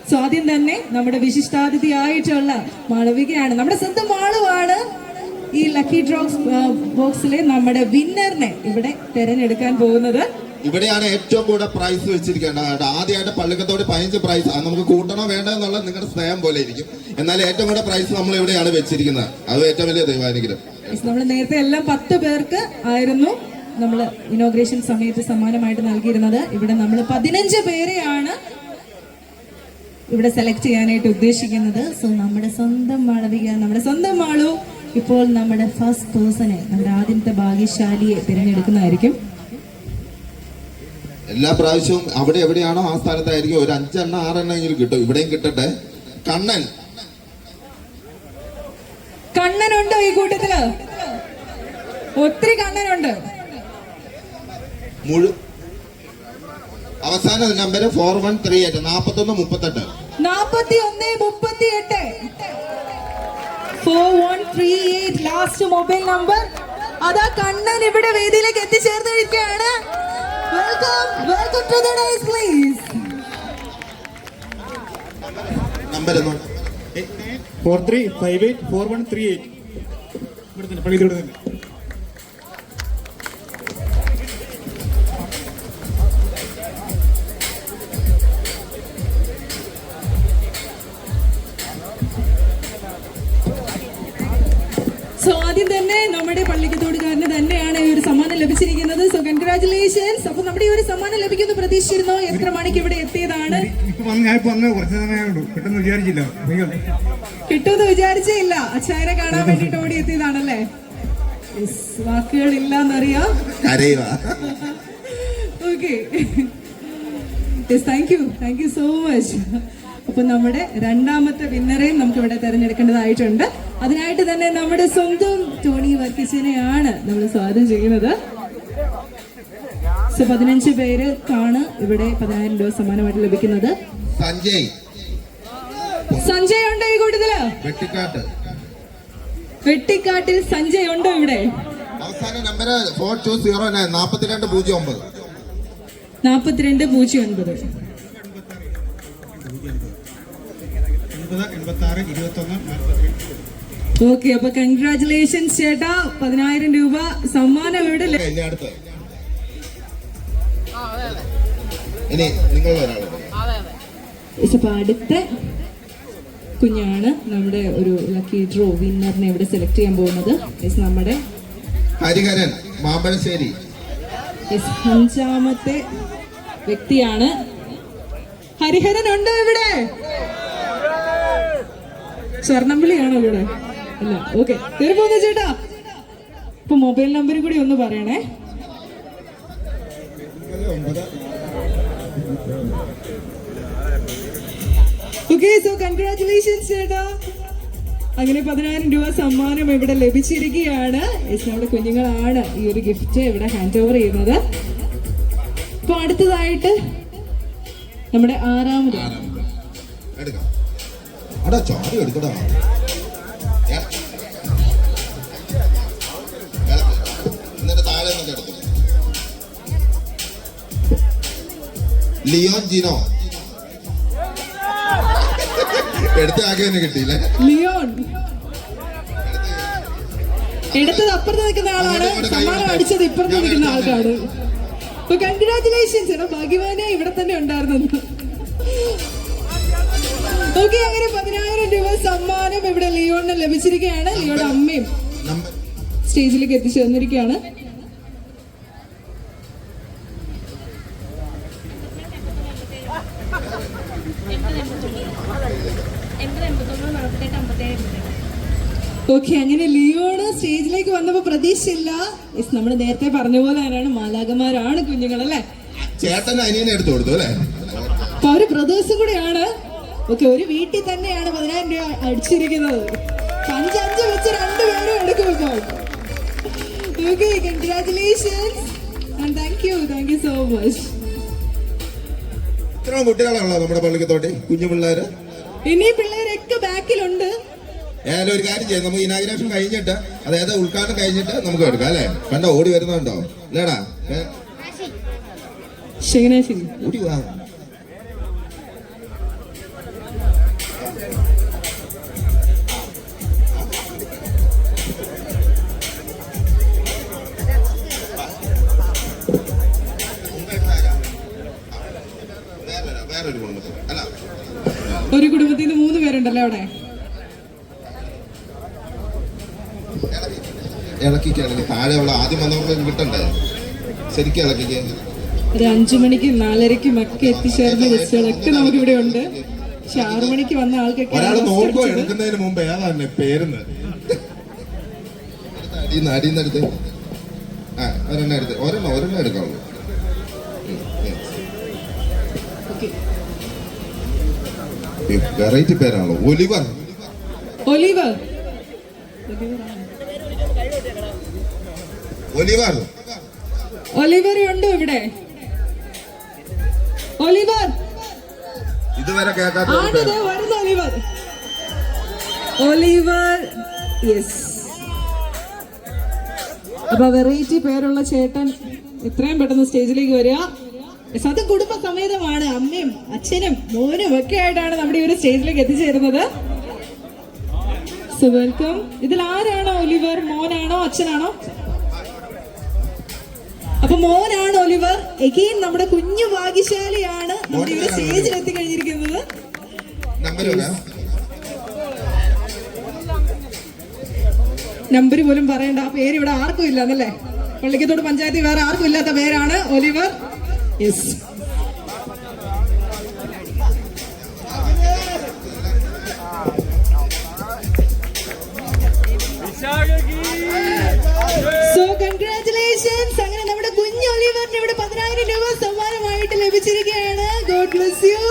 സോ ആദ്യം തന്നെ നമ്മുടെ വിശിഷ്ടാതിഥിയായിട്ടുള്ള മാളവികയാണ്, നമ്മുടെ സ്വന്തം മാളുവാണ് ഈ ലക്കി ഡ്രോ ബോക്സിലെ നമ്മുടെ വിന്നറിനെ ഇവിടെ തെരഞ്ഞെടുക്കാൻ പോകുന്നത്. ഇവിടെയാണ് ഏറ്റവും കൂടുതൽ പ്രൈസ് വെച്ചിരിക്കേണ്ടത്. ആദ്യമായിട്ട് പള്ളിക്കത്തോട് 15 പ്രൈസ്, അത് നമുക്ക് കൂട്ടണോ വേണ്ടോ എന്നുള്ള നിങ്ങളുടെ സ്നേഹം പോലെ ഇരിക്കും. എന്നാൽ ഏറ്റവും കൂടുതൽ പ്രൈസ് നമ്മൾ ഇവിടെയാണ് വെച്ചിരിക്കുന്നത്. അത് ഏറ്റവും വലിയ ദൈവാനുഗ്രഹം. നമ്മൾ നേരത്തെ എല്ലാം 10 പേർക്ക് ആയിരുന്നു നമ്മൾ ഇനോഗ്രേഷൻ സമയത്ത് സമ്മാനമായിട്ട് നൽകിയിരുന്നത്. ഇവിടെ നമ്മൾ 15 പേരെയാണ് ഇവിടെ സെലക്ട് ചെയ്യാനായിട്ട് ഉദ്ദേശിക്കുന്നത്. സോ നമ്മുടെ സ്വന്തം മാളവിക, നമ്മുടെ സ്വന്തം മാളു ഇപ്പോൾ നമ്മുടെ ഫസ്റ്റ് പേഴ്സണെ, നമ്മുടെ ആദ്യത്തെ ഭാഗ്യശാലിയെ തിരഞ്ഞെടുക്കുന്നതായിരിക്കും. എല്ലാ പ്രാവശ്യവും അവിടെ എവിടെയാണോ ആ സ്ഥലത്തായിരിക്കും ഒരു 5 എണ്ണം 6 എണ്ണമെങ്കിലും കിട്ടും. ഇവിടെയും കിട്ടട്ടെ. കണ്ണനുണ്ടോ ഈ കൂട്ടത്തില്? ഒത്തിരി കണ്ണനുണ്ട്. അവസാന നമ്പർ 4138 4138 4138 ലാസ്റ്റ് മൊബൈൽ നമ്പർ. അതാ കണ്ണൻ ഇവിടെ വേദിയിലേക്ക് എത്തിച്ചേർന്നിരിക്കുകയാണ്. Welcome to the dais please. Number 43584138 ഇവിടെ തന്നെ പള്ളിയിലൂടെ തന്നെ. സോ ആദ്യം തന്നെ നമ്മുടെ പള്ളിക്കത്തോടുകാരന് തന്നെയാണ് ഈ ഒരു സമ്മാനം ലഭിച്ചിരിക്കുന്നത്. So congratulations. അപ്പൊ നമ്മുടെ ഈ ഒരു സമ്മാനം ലഭിക്കുന്നു പ്രതീക്ഷിച്ചിരുന്നോ? എത്ര മണിക്ക് ഇവിടെ എത്തിയതാണ്? ഞാനിപ്പോ വന്ന് കുറച്ച് സമയമുള്ളൂ, പെട്ടെന്ന് വിചാരിച്ചില്ല. കിട്ടുമെന്ന് വിചാരിച്ചേ ഇല്ല. അച്ചായനെ കാണാൻ വേണ്ടിട്ട് ഓടി എത്തിയതാണല്ലേ? വാക്കുകളില്ല എന്നറിയാം. Okay, thank you so much. അപ്പൊ നമ്മുടെ രണ്ടാമത്തെ വിന്നറേയും നമുക്ക് ഇവിടെ തെരഞ്ഞെടുക്കേണ്ടതായിട്ടുണ്ട്. അതിനായിട്ട് തന്നെ നമ്മുടെ സ്വന്തം ടോണി വർക്കിച്ചിനെയാണ് നമ്മൾ സ്വാഗതം ചെയ്യുന്നത്. സോ 15 പേർക്കാണ് ഇവിടെ 10,000 രൂപ സമ്മാനമായിട്ട് ലഭിക്കുന്നത്. സഞ്ജയ് ഉണ്ടോ ഈ കൂട്ടത്തില്? വെട്ടിക്കാട്ടിൽ സഞ്ജയ് ഉണ്ടോ ഇവിടെ? അവസാന നമ്പർ 4209 4209 4209. ഓക്കെ, അപ്പൊ കൺഗ്രാറ്റുലേഷൻസ് ചേട്ടാ. 10,000 രൂപ സമ്മാനം ഇവിടെ. അപ്പൊ അടുത്ത കുഞ്ഞാണ് നമ്മുടെ ഒരു ലക്കി ഡ്രോ വിന്നറിനെ ഇവിടെ സെലക്ട് ചെയ്യാൻ പോകുന്നത്. നമ്മുടെ ഹരിഹരൻ മാമ്പഴശ്ശേരി 5ാമത്തെ വ്യക്തിയാണ്. ഹരിഹരൻ ഉണ്ടോ ഇവിടെ? സ്വർണ്ണംവിളിയാണോ ഇവിടെ? അല്ല. ഓക്കെ, കയറി പോകുന്ന ചേട്ടാ. ഇപ്പൊ മൊബൈൽ നമ്പർ കൂടി ഒന്ന് പറയണേ. ഓക്കെ, സോ കൺഗ്രാറ്റുലേഷൻസ് ചേട്ടാ. അങ്ങനെ 10,000 രൂപ സമ്മാനം ഇവിടെ ലഭിച്ചിരിക്കുകയാണ്. നമ്മുടെ കുഞ്ഞുങ്ങളാണ് ഈ ഒരു ഗിഫ്റ്റ് ഇവിടെ ഹാൻഡ് ഓവർ ചെയ്യുന്നത്. ഇപ്പൊ അടുത്തതായിട്ട് നമ്മുടെ 6ാമത് ലിയോൺ ജിനോ. എടുത്ത ആകെ തന്നെ കിട്ടിയില്ലേ? ലിയോൺ. എടുത്തത് അപ്പുറത്ത് നിൽക്കുന്ന ആളാണ്, സമ്മാനം അടിച്ചത് ഇപ്പുറത്ത് നിൽക്കുന്ന ആൾക്കാണ്. അപ്പൊ കൺഗ്രാറ്റുലേഷൻസ്. എടാ ഭാഗ്യവാനെ ഇവിടെ തന്നെ ഉണ്ടായിരുന്നു. ഓക്കെ, അങ്ങനെ 10,000 രൂപ സമ്മാനം ഇവിടെ ലിയോണിന് ലഭിച്ചിരിക്കുകയാണ്. ലിയോയുടെ അമ്മയും സ്റ്റേജിലേക്ക് എത്തിച്ചേർന്നിരിക്കുകയാണ്. ഓക്കെ, അങ്ങനെ ലിയോണ് സ്റ്റേജിലേക്ക് വന്നപ്പോ പ്രതീക്ഷയില്ല. നമ്മൾ നേരത്തെ പറഞ്ഞ പോലെ തന്നെയാണ്, മാലാകമാരാണ് കുഞ്ഞുങ്ങൾ അല്ലേ. ചേട്ടൻ അനിയനെ എടുത്തു കൊടുത്തു അല്ലേ. അപ്പൊ അവര് ബ്രദേഴ്സും കൂടെയാണ്. ഓക്കെ, ഒരു വീട്ടിൽ തന്നെയാണ് 10,000 രൂപ അടിച്ചിരിക്കുന്നത്. 5 വെച്ച് 2 പേരും എടുക്കും ഇപ്പോൾ. Okay, congratulations and thank you so much. ഇത്രയും കുട്ടികളാണല്ലോ നമ്മുടെ പള്ളിക്കത്തോട്ടെ, കുഞ്ഞു പിള്ളേര്. ഇനി പിള്ളേരൊക്കെ ബാക്കിലുണ്ട്. ഏതായാലും ഒരു കാര്യം ചെയ്യാം, നമുക്ക് ഇനാഗ്രേഷൻ കഴിഞ്ഞിട്ട്, അതായത് ഉദ്ഘാടനം കഴിഞ്ഞിട്ട് നമുക്ക് എടുക്കാം അല്ലേ. കണ്ടോ ഓടി വരുന്നുണ്ടോ ഇല്ലേടാ, ഓടി വാ. വേറൊരു കുടുംബത്തിൽ അല്ല, ഒരു കുടുംബത്തിൽ നിന്ന് 3 പേരുണ്ടല്ലോ അവിടെ. ഇളക്കിക്ക് താഴെ ഉള്ള ആദ്യം വന്നവർക്ക് കിട്ടണ്ടേ, ശരിക്കും ഇളക്കിക്ക്. ഒരു 5 മണിക്കും 4:30ക്കും ഒക്കെ എത്തിച്ചേർന്ന ബസ്സുകളൊക്കെ നമുക്ക് ഇവിടെ ഉണ്ട്. പക്ഷെ 6 മണിക്ക് വന്ന ആൾക്കൊക്കെ ഒരാൾ നോക്കോ എടുക്കുന്നതിന് മുമ്പ് ഏതാ പേരുന്ന് അടിയെന്നെടുത്ത് ഒരെണ്ണം എടുക്കാവുള്ളൂ. വെറൈറ്റി പേരാണല്ലോ. ഒലിവർ ഉണ്ട് ഇവിടെ. ഒലിവർ ഇതുവരെ കേൾക്കാത്ത ഒലിവർ. യെസ്. അപ്പൊ വെറൈറ്റി പേരുള്ള ചേട്ടൻ എത്രയും പെട്ടെന്ന് സ്റ്റേജിലേക്ക് വരിക. അത് കുടുംബ സമേതമാണ്. അമ്മയും അച്ഛനും മോനും ഒക്കെ ആയിട്ടാണ് നമ്മുടെ ഈ ഒരു സ്റ്റേജിലേക്ക് എത്തിച്ചേരുന്നത്. So welcome. ഇതിൽ ആരാണോ ഒലിവർ? മോനാണോ അച്ഛനാണോ? അപ്പൊ മോനാണ് ഒലിവർ. എഗെയിൻ നമ്മുടെ കുഞ്ഞു ഭാഗ്യശാലിയാണ് നമ്മുടെ ഇവിടെ സ്റ്റേജിൽ എത്തിക്കഴിഞ്ഞിരിക്കുന്നത്. നമ്പർ പോലും പറയണ്ട, ആ പേര് ഇവിടെ ആർക്കും ഇല്ല എന്നല്ലേ. പള്ളിക്കത്തോട് പഞ്ചായത്തിൽ വേറെ ആർക്കും ഇല്ലാത്ത പേരാണ് ഒലിവർ. യെസ്. So congratulations. അങ്ങനെ നമ്മുടെ കുഞ്ഞു ഒലിവറിന് ഇവിടെ 10,000 രൂപ സമ്മാനമായിട്ട് ലഭിച്ചിരിക്കുകയാണ്. God bless you.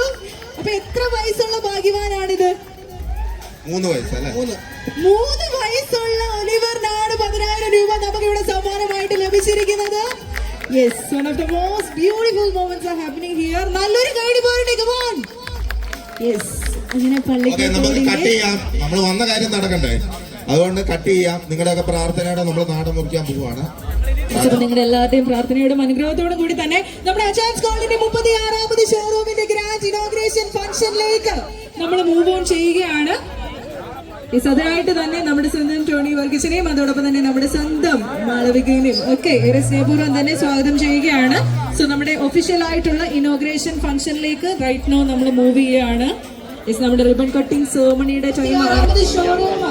അപ്പൊ എത്ര വയസ്സുള്ള ഭാഗ്യവാനാണിത്? 3 വയസ്സല്ലേ? 3 വയസ്സുള്ള ഒലിവറിനാണ് 10,000 രൂപ നമുക്ക് ഇവിടെ സമ്മാനമായിട്ട് ലഭിച്ചിരിക്കുന്നത്. Yes, one of the most beautiful moments are happening here. നല്ലൊരു കൈഡി പോരട്ടെ, come on. Yes. അങ്ങനെ കട്ട് ചെയ്യാം, നമ്മൾ വന്ന കാര്യം നടക്കണ്ടേ, അതുകൊണ്ട് കട്ട് ചെയ്യാം. നിങ്ങളുടെയൊക്കെ പ്രാർത്ഥനയോടെ നമ്മൾ നാട് മുറിക്കാൻ പോവുകയാണ്. നിങ്ങളുടെ എല്ലാവരുടെയും പ്രാർത്ഥനയോടും അനുഗ്രഹത്തോടും കൂടി തന്നെ നമ്മുടെ അച്ചാൻസ് കോളേജിന്റെ 36ാമത് ഷോറൂമിന്റെ ഗ്രാൻഡ് ഇനോഗ്രേഷൻ ഫംഗ്ഷനിലേക്ക് നമ്മൾ മൂവ് ഓൺ ചെയ്യുകയാണ്. അതിനായിട്ട് തന്നെ നമ്മുടെ സ്വന്തം ടോണി വർഗീസിനെയും അതോടൊപ്പം തന്നെ നമ്മുടെ സ്വന്തം മാളവികനെയും ഒക്കെ ഏറെ സ്നേഹപൂർവ്വം തന്നെ സ്വാഗതം ചെയ്യുകയാണ്. സോ നമ്മുടെ ഒഫീഷ്യൽ ആയിട്ടുള്ള ഇനോഗ്രേഷൻ ഫംഗ്ഷനിലേക്ക് റൈറ്റ് നോ നമ്മൾ മൂവ് ചെയ്യുകയാണ്. നമ്മുടെ റിബൺ കട്ടിംഗ് സെറമണിയുടെ ഷോറൂം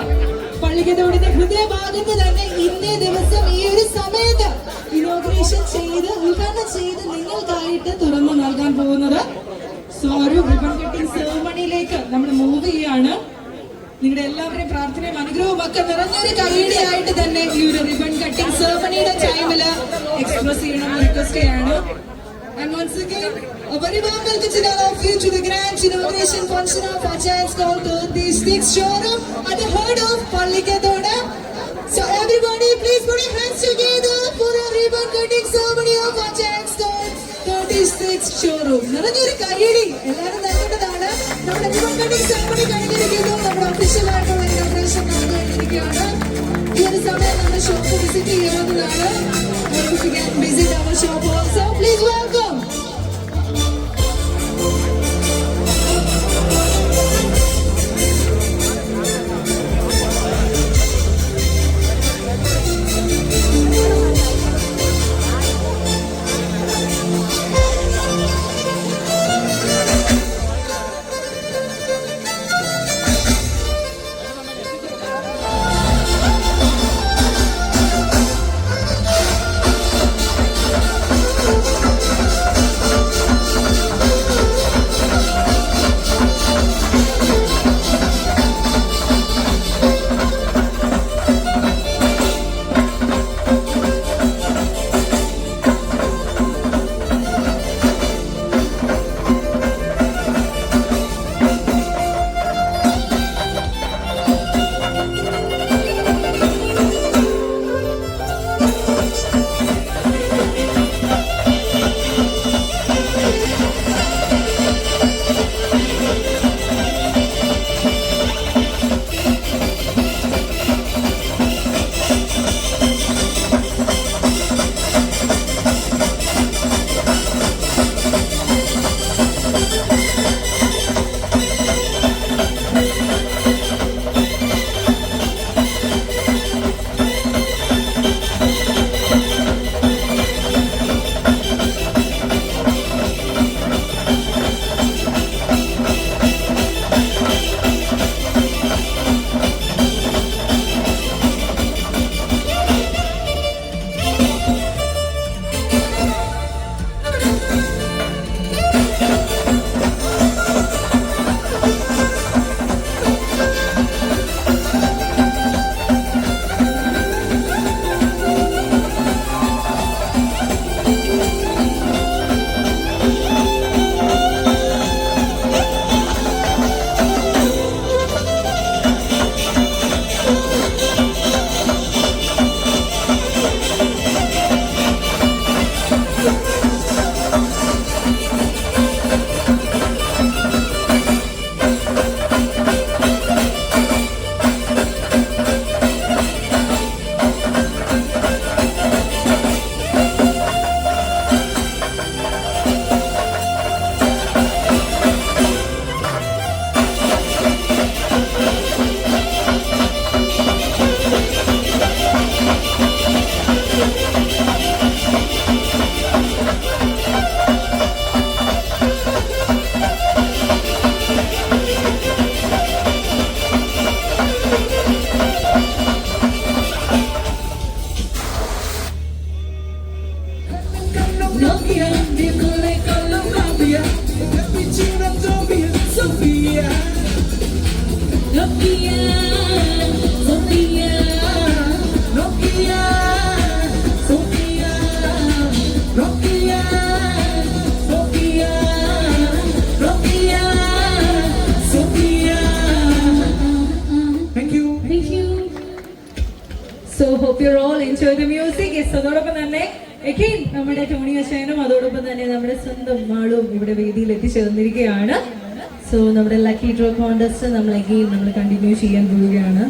പള്ളിക്കത്തോടിന്റെ ഹൃദയഭാഗത്ത് തന്നെ ഇന്നേ ദിവസം ഈ ഒരു സമയത്ത് ഇനോഗ്രേഷൻ ചെയ്ത് ഉദ്ഘാടനം ചെയ്ത് നിങ്ങൾക്കായിട്ട് തുറന്നു നൽകാൻ പോകുന്നത്. സോ ഒരു റിബൺ കട്ടിംഗ് സെറമണിയിലേക്ക് നമ്മൾ മൂവ് ചെയ്യാണ്. നിങ്ങളുടെ എല്ലാവരുടെയും പ്രാർത്ഥനയും അനുഗ്രഹവും ഒക്കെ നിറഞ്ഞൊരു കൈയടിയായിട്ട് തന്നെ ഈ ഒരു റിബൺ കട്ടിംഗ് സെറമണിയുടെ ടൈമില് എക്സ്പ്രസ് ചെയ്യണമെന്ന് റിക്വസ്റ്റ് ചെയ്യാണ്. And once again, a very warm welcome to all of you to the grand inauguration function of Achayans Call 36 showroom at the heart of Pallikathoda. So everybody, please put your hands together for a ribbon cutting ceremony of Achayans Call 36 showroom. നിറഞ്ഞൊരു കൈയടി എല്ലാവരും നൽകേണ്ടതാണ്. നമ്മുടെ ribbon cutting ceremony കഴിഞ്ഞിരിക്കുന്നു. നമ്മുടെ official ആയിട്ടുള്ള inauguration നടന്നുകൊണ്ടിരിക്കുകയാണ്. ഈ ഒരു സമയം നമ്മുടെ ഷോപ്പ് വിസിറ്റ് ചെയ്യാവുന്നതാണ്. Or if you can visit our shop also, please welcome. Enjoy the music. Yes, അതോടൊപ്പം തന്നെ again നമ്മുടെ ടോണി അശയനും അതോടൊപ്പം തന്നെ നമ്മുടെ സ്വന്തം മാളും ഇവിടെ വേദിയിൽ എത്തിച്ചേർന്നിരിക്കുകയാണ്. സോ നമ്മുടെ ലക്കി ഡ്രോ കോൺടെസ്റ്റ് നമ്മൾ again നമ്മൾ കണ്ടിന്യൂ ചെയ്യാൻ പോവുകയാണ്.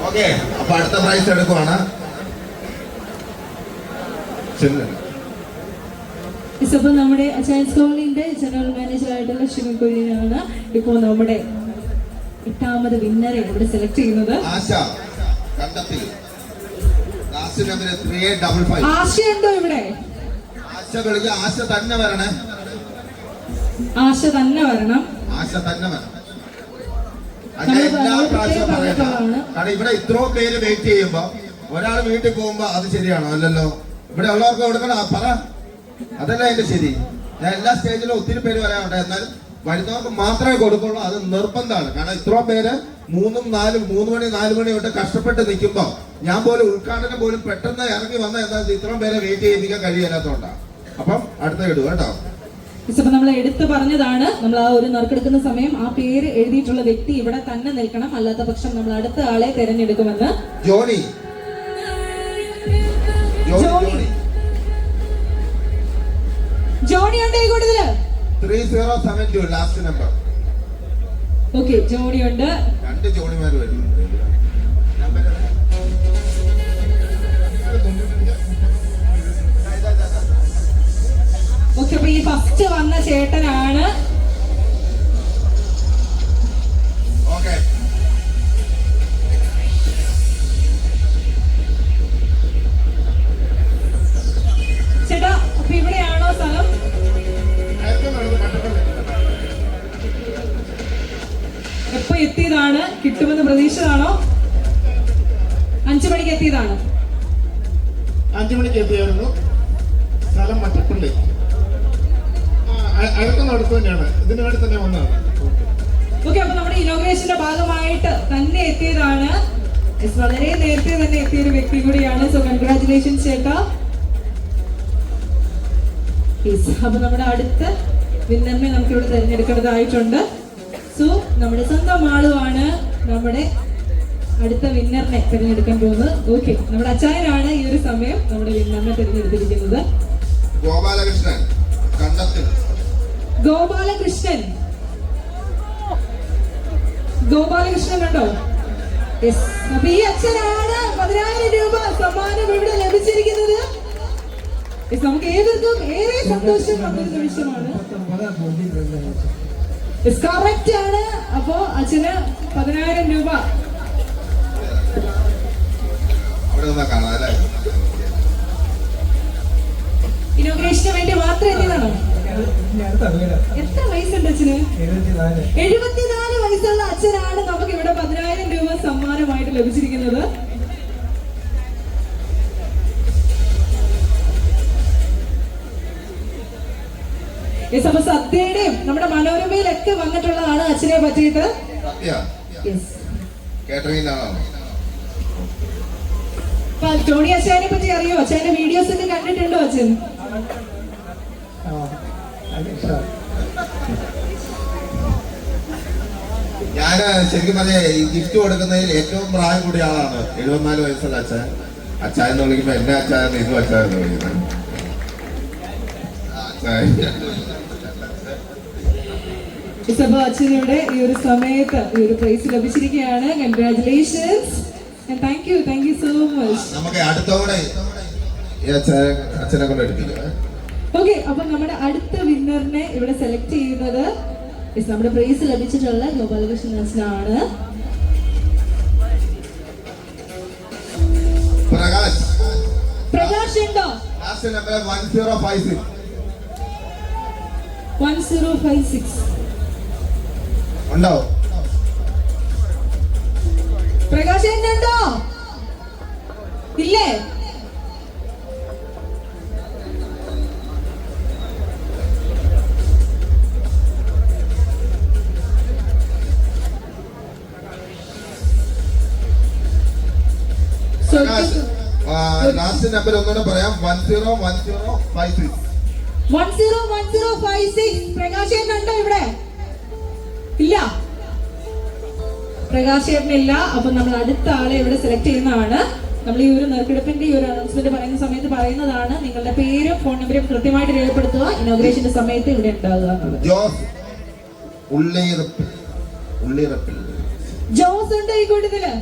ഓക്കെ, അപ്പൊ അടുത്ത പ്രൈസ് എടുക്കുവാണ്. ഇപ്പൊ നമ്മുടെ അച്ചയൻസ് കോളനിയുടെ ജനറൽ മാനേജർ ആയിട്ടുള്ള ശിവൻകുര്യനാണ് ഇപ്പോൾ നമ്മുടെ 8ാമത് വിന്നറെ ഇവിടെ സെലക്ട് ചെയ്യുന്നത്. ആശ കണ്ടത്തിൽ ലാസ്റ്റ് നമ്പർ 3855. ആശയുണ്ടോ ഇവിടെ? ആശ കളിക്കുക. ആശ തന്നെ വരണേ. ആശ തന്നെ വരണം. ആശ തന്നെ വരണം. അങ്ങനെ എല്ലാ പ്രാവശ്യവും പറയുന്നതാണ്. കാരണം ഇവിടെ ഇത്രയും പേര് വെയിറ്റ് ചെയ്യുമ്പോ ഒരാൾ വീട്ടിൽ പോകുമ്പോ അത് ശരിയാണോ? അല്ലല്ലോ. ഇവിടെ ഉള്ളവർക്ക് കൊടുക്കണം. പറ, അതല്ല അതിന്റെ ശരി. ഞാൻ എല്ലാ സ്റ്റേജിലും ഒത്തിരി പേര് വരാനുണ്ട്. എന്നാൽ വരുന്നവർക്ക് മാത്രമേ കൊടുക്കുള്ളൂ. അത് നിർബന്ധമാണ്. കാരണം ഇത്രയും പേര് 3 മണി 4 മണി തൊട്ട് കഷ്ടപ്പെട്ട് നിൽക്കുമ്പോ ഞാൻ പോലും ഉദ്ഘാടനം പോലും പെട്ടെന്ന് ഇറങ്ങി വന്ന എന്താ ഇത്രയും പേരെ വെയിറ്റ് ചെയ്യിപ്പിക്കാൻ കഴിയാത്തതുകൊണ്ടാണ്. അപ്പം അടുത്ത ഇടുക കേട്ടോ. ഇപ്പൊ നമ്മൾ എടുത്തു പറഞ്ഞതാണ്, നമ്മൾ ആ ഒരു നറുക്കെടുക്കുന്ന സമയം ആ പേര് എഴുതിയിട്ടുള്ള വ്യക്തി ഇവിടെ തന്നെ നിൽക്കണം. അല്ലാത്ത പക്ഷം നമ്മൾ അടുത്ത ആളെ തിരഞ്ഞെടുക്കുമെന്ന്. ജോണി ജോണി ഉണ്ട് ഈ കൂട്ടത്തില്. 3072 ലാസ്റ്റ് നമ്പർ. ഓക്കെ, ജോണി ഉണ്ട്. 2 ജോണിമാര് വരും. ഓക്കെ, അപ്പൊ ഈ ഫസ്റ്റ് വന്ന ചേട്ടനാണ്. ഓക്കെ, ചേട്ടാ, അപ്പൊ ഇവിടെയാണോ സ്ഥലം? എപ്പോ എത്തിയതാണ്? കിട്ടുമെന്ന് പ്രതീക്ഷിച്ചതാണോ? 5 മണിക്ക് എത്തിയതാണ്. 5 മണിക്ക് എത്തിയായിരുന്നു. സ്ഥലം മറ്റപ്പള്ളി. അടുത്ത് തന്നെയാണ്. ഇതിനു വേണ്ടി തന്നെ വന്നതാണ്. ഓക്കെ, അപ്പൊ നമ്മുടെ ഇനോഗ്രേഷന്റെ ഭാഗമായിട്ട് തന്നെ എത്തിയതാണ്. വളരെ നേരത്തെ തന്നെ എത്തിയ ഒരു വ്യക്തി കൂടിയാണ്. സോ കൺഗ്രാറ്റുലേഷൻസ് ചേട്ടാ. അപ്പൊ നമ്മുടെ അടുത്ത വിന്നറിനെ നമുക്ക് ഇവിടെ തിരഞ്ഞെടുക്കേണ്ടതായിട്ടുണ്ട്. സോ നമ്മുടെ സ്വന്തം ആളുമാണ് നമ്മുടെ അടുത്ത വിന്നറിനെ തിരഞ്ഞെടുക്കാൻ പോകുന്നത്. ഓക്കെ, നമ്മുടെ അച്ചായനാണ് ഈ ഒരു സമയം നമ്മുടെ വിന്നറിനെ തിരഞ്ഞെടുത്തിരിക്കുന്നത്. ഗോപാലകൃഷ്ണൻ കണ്ടത്തിൽ. ഗോപാലകൃഷ്ണൻ. ഗോപാലകൃഷ്ണൻ ഉണ്ടോ? യെസ്. അപ്പൊ ഈ അച്ഛനാണ് 10,000 രൂപ സമ്മാനം ഇവിടെ ലഭിച്ചിരിക്കുന്നത്. നമുക്ക് ഏവർക്കും ഏറെ സന്തോഷം വന്നൊരു നിമിഷമാണ്. കറക്റ്റ് ആണ്. അപ്പോ അച്ഛന് 10,000 രൂപ. ഇനോഗ്രേഷന് വേണ്ടി മാത്രം എത്തിയതാണോ? എത്ര വയസ്സുണ്ട് അച്ഛന്? 74 വയസ്സുള്ള അച്ഛനാണ് നമുക്ക് ഇവിടെ 10,000 രൂപ സമ്മാനമായിട്ട് ലഭിച്ചിരിക്കുന്നത്. അപ്പൊ സദ്യയുടെയും നമ്മുടെ മനോരമയിലൊക്കെ വന്നിട്ടുള്ളതാണ് അച്ഛനെ പറ്റിയിട്ട്. ടോണി അച്ഛനെ പറ്റി അറിയോ? അച്ഛന്റെ വീഡിയോസ് ഒക്കെ കണ്ടിട്ടുണ്ടോ അച്ഛൻ? ഞാൻ ശരിക്കും പറഞ്ഞ ഈ ഗിഫ്റ്റ് കൊടുക്കുന്നതിൽ ഏറ്റവും പ്രായം കൂടിയ ആളാണ്. 74 വയസ്സുള്ള അച്ഛൻ. അച്ഛൻ എന്ന് വിളിക്കുമ്പോ എന്റെ അച്ഛൻ ഇതും അച്ഛൻ എന്ന് വിളിക്കുന്നത്. അച്ഛനിവിടെ ഈ ഒരു സമയത്ത് ഈ ഒരു പ്രൈസ് ലഭിച്ചിരിക്കുകയാണ്. Congratulations and thank you so much. നമുക്ക് അടുത്തോടെ അച്ഛനെ കൊണ്ട് എടുപ്പിക്കാം. ഓക്കെ, അപ്പൊ നമ്മുടെ അടുത്ത വിന്നറിനെ ഇവിടെ സെലക്ട് ചെയ്യുന്നത് നമ്മുടെ പ്രൈസ് ലഭിച്ചിട്ടുള്ള ഗോപാലകൃഷ്ണൻ അച്ഛനാണ്. പ്രകാശ് ഉണ്ടോ? 1056 ഉണ്ടോ? പ്രകാശ് ഉണ്ടോ? ഇല്ലേ? ലാസ്റ്റ് നമ്പർ ഒന്നുകൂടെ പറയാം 101056. 101056. പ്രകാശേട്ടനുണ്ടോ ഇവിടെ? ഇല്ല, പ്രകാശേട്ടനില്ല. അപ്പൊ നമ്മൾ അടുത്ത ആളെ ഇവിടെ സെലക്ട് ചെയ്യുന്നതാണ്. നമ്മൾ ഈ ഒരു നറുക്കെടുപ്പിന്റെ ഈ ഒരു അനൗൺസ്മെന്റ് പറയുന്ന സമയത്ത് പറയുന്നതാണ്, നിങ്ങളുടെ പേരും ഫോൺ നമ്പറും കൃത്യമായിട്ട് രേഖപ്പെടുത്തുക. ഇനോഗ്രേഷന്റെ സമയത്ത് ഇവിടെ ഉണ്ടാകുക എന്നുള്ളത്. ജോസ് ഉള്ളിറപ്പിൽ. ജോസ് ഉണ്ടോ ഈ കൂട്ടത്തില്?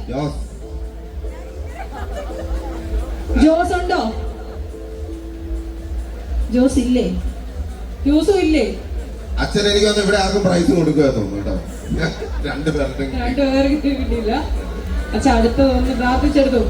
ജോസ് ഉണ്ടോ? ജോസ് ഇല്ലേ? ജോസും ഇല്ലേ? അച്ഛൻ എനിക്ക് വന്ന് ഇവിടെ ആർക്കും പ്രൈസ് കൊടുക്കുക തോന്നുന്നു കേട്ടോ. രണ്ടുപേർക്ക് കിട്ടിയില്ല. അച്ഛൻ അടുത്തത് ഒന്ന് പ്രാർത്ഥിച്ചെടുത്തു.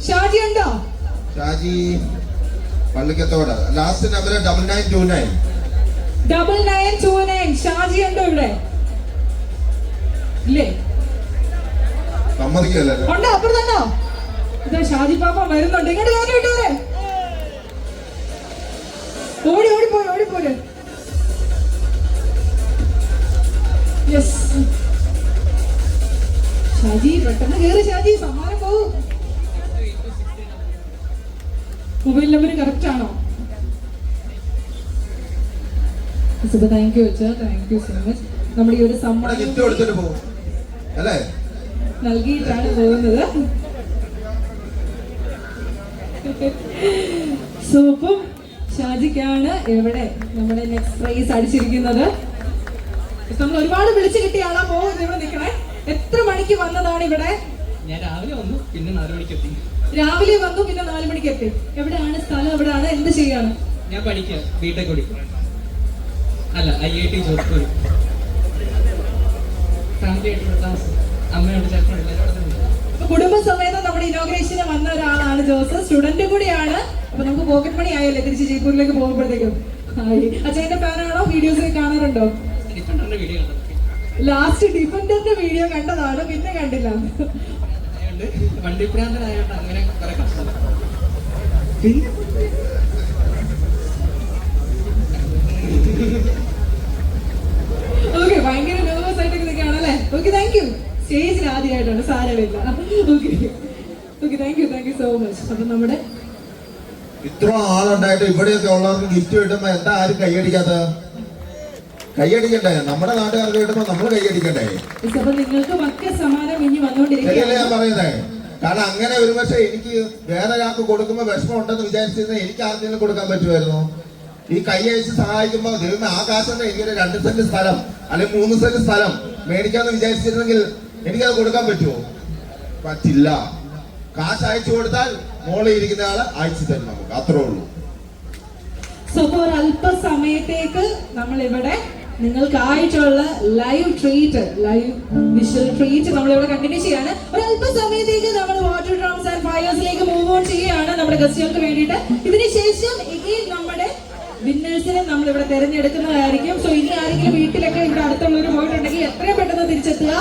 ഷാജി ഉണ്ടോ? ഷാജി പള്ളിക്കത്തോട്. Last number 9929. 9929. ഷാജി ഉണ്ടോ ഇവിടെ? ഇല്ലേ? സമ്മതിക്കല്ലേ? ഉണ്ടോ? അപ്പുറത്തുണ്ടോ? ഇതാ ഷാജി പാപ്പ വരുന്നുണ്ട്. ഇങ്ങോട്ട് കാര്യം വിട്ടോരെ. ഓടിപ്പോരെ. യെസ്, ഷാജി പെട്ടെന്ന് കേറി. ഷാജി സമ്മാനം പോവും. മൊബൈൽ നമ്പർ കറക്റ്റ് ആണോ? താങ്ക് യു അച്ഛാ, താങ്ക് യു സോ മച്ച്. നമ്മുടെ ഈ ഒരു സമ്മാനം നൽകിയിട്ടാണ് പോകുന്നത്. സൂപ്പർ. ഷാജിക്കാണ് ഇവിടെ നമ്മുടെ നെക്സ്റ്റ് പ്രൈസ് അടിച്ചിരിക്കുന്നത്. നമ്മൾ ഒരുപാട് വിളിച്ചു കിട്ടിയ ആളാ. പോകുന്നത് ഇവിടെ നിൽക്കണേ. എത്ര മണിക്ക് വന്നതാണ് ഇവിടെ? ഞാൻ രാവിലെ വന്നു, പിന്നെ 4 മണിക്ക് എത്തി. രാവിലെ വന്നു, പിന്നെ 4 മണിക്ക് എത്തി. എവിടെയാണ് സ്ഥലം? എവിടെയാണ്? എന്ത് ചെയ്യാണ്? ഞാൻ പഠിക്കുക, ബിടെക് പഠിക്കും. അല്ല, IIT ജോധ്പൂർ. ഫാമിലി ആയിട്ട് താമസം. അമ്മയോട് ചേട്ടനോട് കുടുംബസമേതം നമ്മുടെ ഇനോഗ്രേഷന് വന്ന ഒരാളാണ് ജോസ്. സ്റ്റുഡന്റ് കൂടിയാണ്. അപ്പൊ നമുക്ക് പോക്കറ്റ് മണി ആയല്ലേ തിരിച്ച് ജയ്പൂരിലേക്ക് പോകുമ്പോഴത്തേക്കും. അച്ഛന്റെ ഫാനാണോ? വീഡിയോസ് കാണാറുണ്ടോ? ഡിഫൻഡറിന്റെ വീഡിയോ ലാസ്റ്റ് ഡിഫൻഡറിന്റെ വീഡിയോ കണ്ടതാണ്, പിന്നെ കണ്ടില്ല. വണ്ടി പ്രാന്തനായോണ്ട് അങ്ങനെ കുറെ കഷ്ടം. ഓക്കെ, ഭയങ്കര നെർവസ് ആയിട്ടൊക്കെ നിൽക്കുകയാണ് അല്ലേ? Okay, thank you. സ്റ്റേജിൽ ആദ്യമായിട്ടാണ്, സാരമില്ല. Okay, thank you so much. അപ്പൊ നമ്മുടെ ഇത്ര ആളുണ്ടായിട്ട് ഇവിടെയൊക്കെ ഉള്ളവർക്ക് ഗിഫ്റ്റ് കിട്ടുമ്പോ എന്താ ആരും കൈയടിക്കാത്ത? കൈയടിക്കണ്ടേ? നമ്മുടെ നാട്ടുകാർക്ക് കിട്ടുമ്പോ നമ്മൾ കൈയടിക്കണ്ടേ? അപ്പൊ നിങ്ങൾക്ക് മറ്റേ സമ്മാനം ഇനി വന്നുകൊണ്ടിരിക്കുകയാണ്. ഞാൻ പറയുന്നേ, കാരണം അങ്ങനെ ഒരു പക്ഷേ എനിക്ക് വേറെ ഒരാൾക്ക് കൊടുക്കുമ്പോ വിഷമം ഉണ്ടെന്ന് വിചാരിച്ചിരുന്ന എനിക്ക് ആർക്കെങ്കിലും കൊടുക്കാൻ പറ്റുമായിരുന്നു. ഈ കൈ അയച്ച് സഹായിക്കുമ്പോ ദൈവമേ, ആ കാശുണ്ട് എനിക്കൊരു 2 സെന്റ് സ്ഥലം അല്ലെങ്കിൽ 3 സെന്റ് സ്ഥലം മേടിക്കാന്ന് വിചാരിച്ചിരുന്നെങ്കിൽ എനിക്കത് കൊടുക്കാൻ പറ്റുമോ? പറ്റില്ല. കാശ് അയച്ചു കൊടുത്താൽ മോളിൽ ഇരിക്കുന്ന ആള് അയച്ചു തരും നമുക്ക്, അത്രേ ഉള്ളൂ. സോ ഫോർ അല്പസമയത്തേക്ക് നമ്മൾ ഇവിടെ നിങ്ങൾക്കായിട്ടുള്ള live treat, live visual treat നമ്മളിവിടെ കണ്ടിന്യൂ ചെയ്യാണ്. ഒരു അല്പസമയത്തേക്ക് നമ്മൾ വാട്ടർ ഡ്രംസ് ആൻഡ് ഫയർസിലേക്ക് മൂവ് ഓൺ ചെയ്യുകയാണ് നമ്മുടെ ഗസ്റ്റുകൾക്ക് വേണ്ടിയിട്ട്. ഇതിനുശേഷം ഇനി നമ്മുടെ വിന്നേഴ്സിനെ നമ്മൾ ഇവിടെ തിരഞ്ഞെടുക്കുന്നതായിരിക്കും. സോ ഇനി ആരെങ്കിലും വീട്ടിലൊക്കെ ഇവിടെ അടുത്തുള്ളവർ പോയിട്ടുണ്ടെങ്കിൽ എത്രയും പെട്ടെന്ന് തിരിച്ചെത്തുക.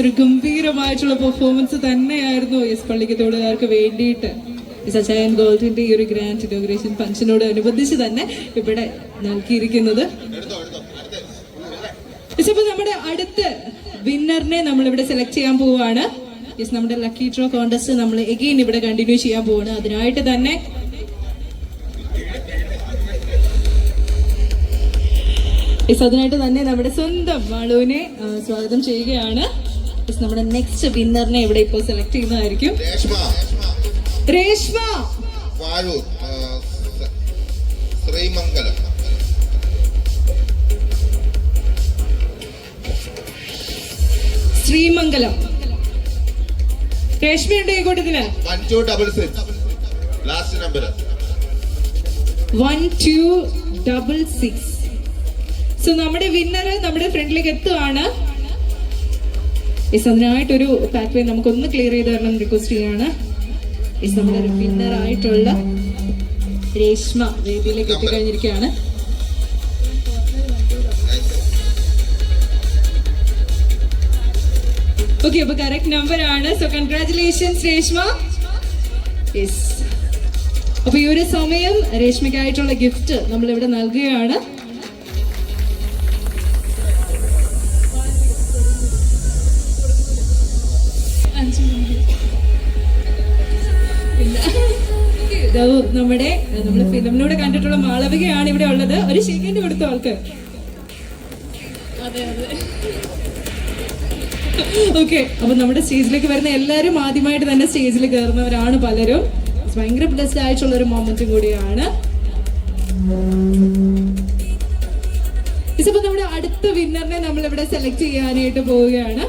ഒരു ഗംഭീരമായിട്ടുള്ള പെർഫോമൻസ് തന്നെയായിരുന്നു യെസ് പള്ളിക്കത്തോടുകാർക്ക് വേണ്ടിയിട്ട് സച്ചായൻ ഗോൾഡിന്റെ ഈ ഒരു ഗ്രാൻഡ് ഇനോഗ്രേഷൻ ഫംഗ്ഷനോട് അനുബന്ധിച്ച് തന്നെ ഇവിടെ നൽകിയിരിക്കുന്നത്. ഇപ്പൊ നമ്മുടെ അടുത്ത വിന്നറിനെ നമ്മൾ ഇവിടെ സെലക്ട് ചെയ്യാൻ പോവുകയാണ്. യെസ് നമ്മുടെ ലക്കി ഡ്രോ കോൺടെസ്റ്റ് നമ്മൾ എഗെയിൻ ഇവിടെ കണ്ടിന്യൂ ചെയ്യാൻ പോവാണ്. അതിനായിട്ട് തന്നെ നമ്മുടെ സ്വന്തം മാളുവിനെ സ്വാഗതം ചെയ്യുകയാണ്. നമ്മുടെ നെക്സ്റ്റ് വിന്നറിനെ ഇവിടെ ഇപ്പോൾ സെലക്ട് ചെയ്യുന്നതായിരിക്കും. രേഷ്മ ശ്രീമംഗലം. ശ്രീമംഗലം രേഷ്മയുണ്ട് ഈ കൂട്ടത്തില് 1266 ലാസ്റ്റ് നമ്പർ 1266. സോ നമ്മുടെ വിന്നർ നമ്മുടെ ഫ്രണ്ടിലേക്ക് എത്തുവാണ്. അതിനായിട്ടൊരു പാത്വേ നമുക്കൊന്ന് ക്ലിയർ ചെയ്ത് തരണം റിക്വസ്റ്റ് ചെയ്യാണ്. നമ്മുടെ വിന്നർ ആയിട്ടുള്ള രേഷ്മ വേദിയിലേക്ക് എത്തിക്കഴിഞ്ഞിരിക്കുകയാണ്. ഓക്കെ, അപ്പൊ കറക്റ്റ് നമ്പർ ആണ്. So congratulations Reshma. യെസ്, അപ്പൊ ഈ ഒരു സമയം രേഷ്മയ്ക്കായിട്ടുള്ള ഗിഫ്റ്റ് നമ്മൾ ഇവിടെ നൽകുകയാണ്. നമ്മുടെ ഫിലിമിലൂടെ കണ്ടിട്ടുള്ള മാളവികയാണ് ഇവിടെ ഉള്ളത്. ഒരു ഷെയ്ക്കൻഡ് കൊടുത്തു ആൾക്ക്. ഓക്കെ, അപ്പൊ നമ്മുടെ സ്റ്റേജിലേക്ക് വരുന്ന എല്ലാവരും ആദ്യമായിട്ട് തന്നെ സ്റ്റേജിൽ കയറുന്നവരാണ് പലരും. ഭയങ്കര ബ്ലെസ്ഡ് ആയിട്ടുള്ള ഒരു മൊമെന്റും കൂടിയാണ്. ഇപ്പൊ നമ്മുടെ അടുത്ത വിന്നറിനെ നമ്മൾ ഇവിടെ സെലക്ട് ചെയ്യാനായിട്ട് പോവുകയാണ്.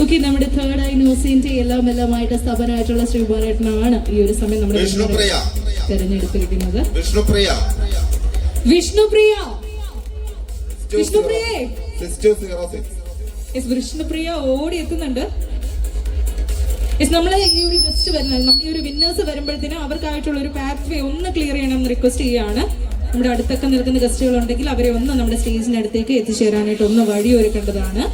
ഓക്കെ, നമ്മുടെ തേർഡ് ഐ ന്യൂസിന്റെ എല്ലാമായിട്ട് സ്ഥാപനമായിട്ടുള്ള ശ്രീകുമാരേട്ടനാണ് ഈ ഒരു സമയം നമ്മുടെ തെരഞ്ഞെടുത്തിരിക്കുന്നത്. വിഷ്ണുപ്രിയ ഓടി എത്തുന്നുണ്ട്. നമ്മള് ഈ ഒരു ഗസ്റ്റ് വരുന്നത്, നമ്മുടെ ഈ ഒരു വിന്നേഴ്സ് വരുമ്പോഴത്തേനും അവർക്കായിട്ടുള്ള ഒരു പാത്വേ ഒന്ന് ക്ലിയർ ചെയ്യണമെന്ന് റിക്വസ്റ്റ് ചെയ്യുകയാണ്. നമ്മുടെ അടുത്തൊക്കെ നിൽക്കുന്ന ഗസ്റ്റുകൾ ഉണ്ടെങ്കിൽ അവരെ ഒന്ന് നമ്മുടെ സ്റ്റേജിന്റെ അടുത്തേക്ക് എത്തിച്ചേരാനായിട്ട് ഒന്ന് വഴിയൊരുക്കേണ്ടതാണ്.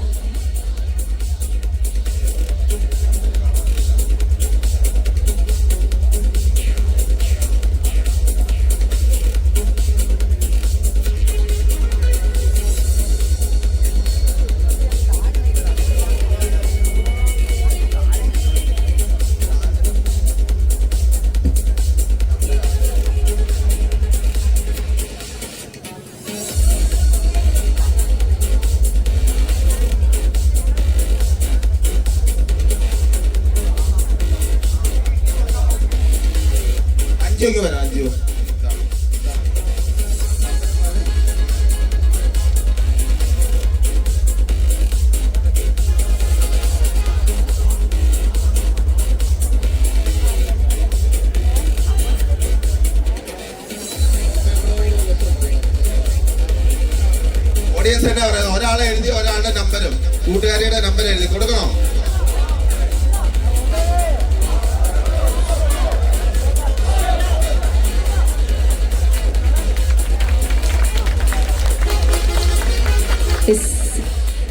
ഓഡിയൻസ് എന്നാ പറയുന്നത്? ഒരാളെ എഴുതി ഒരാളുടെ നമ്പരും കൂട്ടുകാരിയുടെ നമ്പർ എഴുതി കൊടുക്കണോ?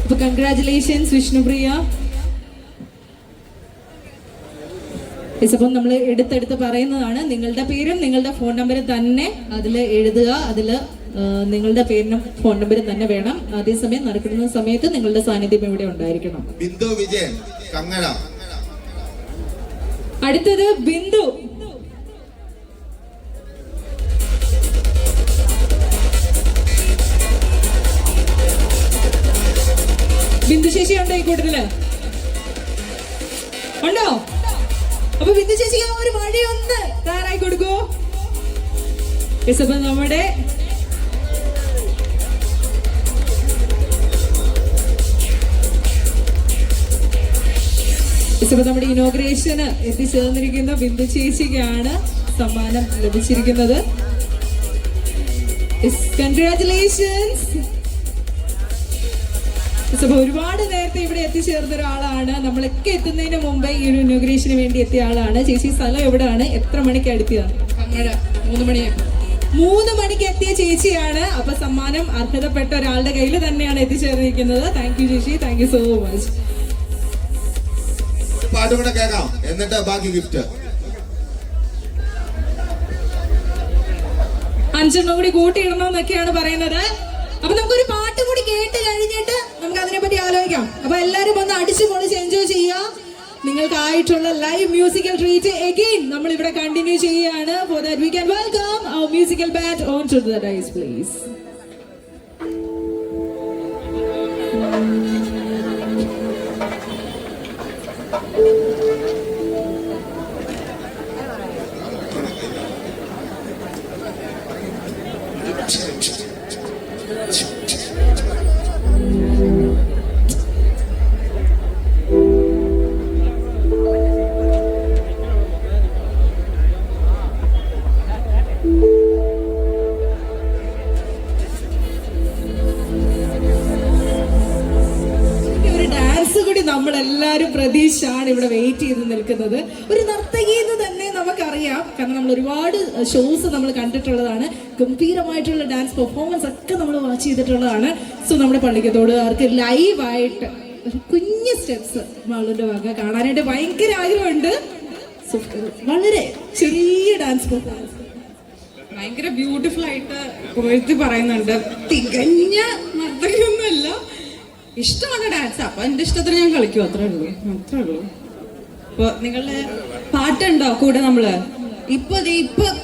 അപ്പൊ കൺഗ്രാറ്റുലേഷൻസ് വിഷ്ണുപ്രിയ. അപ്പം നമ്മൾ എടുത്തെടുത്ത് പറയുന്നതാണ്, നിങ്ങളുടെ പേരും നിങ്ങളുടെ ഫോൺ നമ്പരും തന്നെ അതിൽ എഴുതുക. അതിൽ നിങ്ങളുടെ പേരിനും ഫോൺ നമ്പരും തന്നെ വേണം. അതേസമയം നടക്കുന്ന സമയത്ത് നിങ്ങളുടെ സാന്നിധ്യം ഇവിടെ ഉണ്ടായിരിക്കണം. ബിന്ദു വിജയൻ കങ്ങട. അടുത്തത് ബിന്ദു. ബിന്ദു ചേച്ചി ഉണ്ടോ ഈ കൂട്ടത്തില്? ഉണ്ടോ? അപ്പൊ ബിന്ദു ചേച്ചിക്ക് ഒരു വഴി ഒന്ന് തയ്യാറായി കൊടുക്കുവോ? അപ്പൊ നമ്മുടെ നമ്മുടെ ഇനോഗ്രേഷന് എത്തിച്ചേർന്നിരിക്കുന്ന ബിന്ദു ചേച്ചിക്കാണ് സമ്മാനം ലഭിച്ചിരിക്കുന്നത്. കൺഗ്രാറ്റുലേഷൻസ്. ഒരുപാട് നേരത്തെ ഇവിടെ എത്തിച്ചേർന്ന ഒരാളാണ്. നമ്മളൊക്കെ എത്തുന്നതിന് മുമ്പേ ഈ ഒരു ഇനോഗ്രേഷന് വേണ്ടി എത്തിയ ആളാണ്. ചേച്ചി സ്ഥലം എവിടെയാണ്? എത്ര മണിക്ക് അടുത്തതാണ്? 3 മണിയായി. 3 മണിക്ക് എത്തിയ ചേച്ചിയാണ്. അപ്പൊ സമ്മാനം അർഹതപ്പെട്ട ഒരാളുടെ കയ്യിൽ തന്നെയാണ് എത്തിച്ചേർന്നിരിക്കുന്നത്. താങ്ക് യു ചേച്ചി, താങ്ക് യു സോ മച്ച്. പാട്ടും കൂടെ കേൾക്കാം, എന്നിട്ട് ബാക്കി ഗിഫ്റ്റ്. 5 എണ്ണം കൂടി കൂട്ടിയിടണമെന്നൊക്കെയാണ് പറയുന്നത്. അപ്പൊ നമുക്കൊരു പാട്ട് കൂടി കേട്ട് കഴിഞ്ഞിട്ട് നമുക്ക് അതിനെപ്പറ്റി ആലോചിക്കാം. അപ്പൊ എല്ലാരും ഒന്ന് അടിച്ചു പൊളിച്ച് എൻജോയ് ചെയ്യാം. നിങ്ങൾക്കായിട്ടുള്ള ലൈവ് മ്യൂസിക്കൽ ട്രീറ്റ് അഗെയിൻ നമ്മൾ ഇവിടെ കണ്ടിന്യൂ ചെയ്യുകയാണ്. For that we can welcome our musical band on to the dais please. നമ്മളെല്ലാരും പ്രതീക്ഷയാണ് ഇവിടെ വെയിറ്റ് ചെയ്ത് നിൽക്കുന്നത്. ഒരു നർത്തകി എന്ന് തന്നെ നമുക്കറിയാം, കാരണം നമ്മൾ ഒരുപാട് ഷോസ് നമ്മൾ കണ്ടിട്ടുള്ളതാണ്. ഗംഭീരമായിട്ടുള്ള ഡാൻസ് പെർഫോമൻസ് ഒക്കെ നമ്മൾ വാച്ച് ചെയ്തിട്ടുള്ളതാണ്. സോ നമ്മുടെ പള്ളിക്കത്തോടുകാർക്ക് ലൈവായിട്ട് ഒരു കുഞ്ഞ് സ്റ്റെപ്സ് മാളുവിന്റെ വക കാണാനായിട്ട് ഭയങ്കര ആഗ്രഹമുണ്ട്. സോ വളരെ ചെറിയ ഡാൻസ് പെർഫോമൻസ് ഭയങ്കര ബ്യൂട്ടിഫുൾ ആയിട്ട് പുകഴ്ത്തി പറയുന്നുണ്ട്. തികഞ്ഞ നർത്തകിയൊന്നുമല്ല, ഇഷ്ടമാണ് ഡാൻസ്. അപ്പൊ എന്റെ ഇഷ്ടത്തിന് ഞാൻ കളിക്കും, അത്രേ ഉള്ളൂ. ഇപ്പൊ നിങ്ങളുടെ പാട്ടുണ്ടോ കൂടെ? നമ്മള് ഇപ്പൊ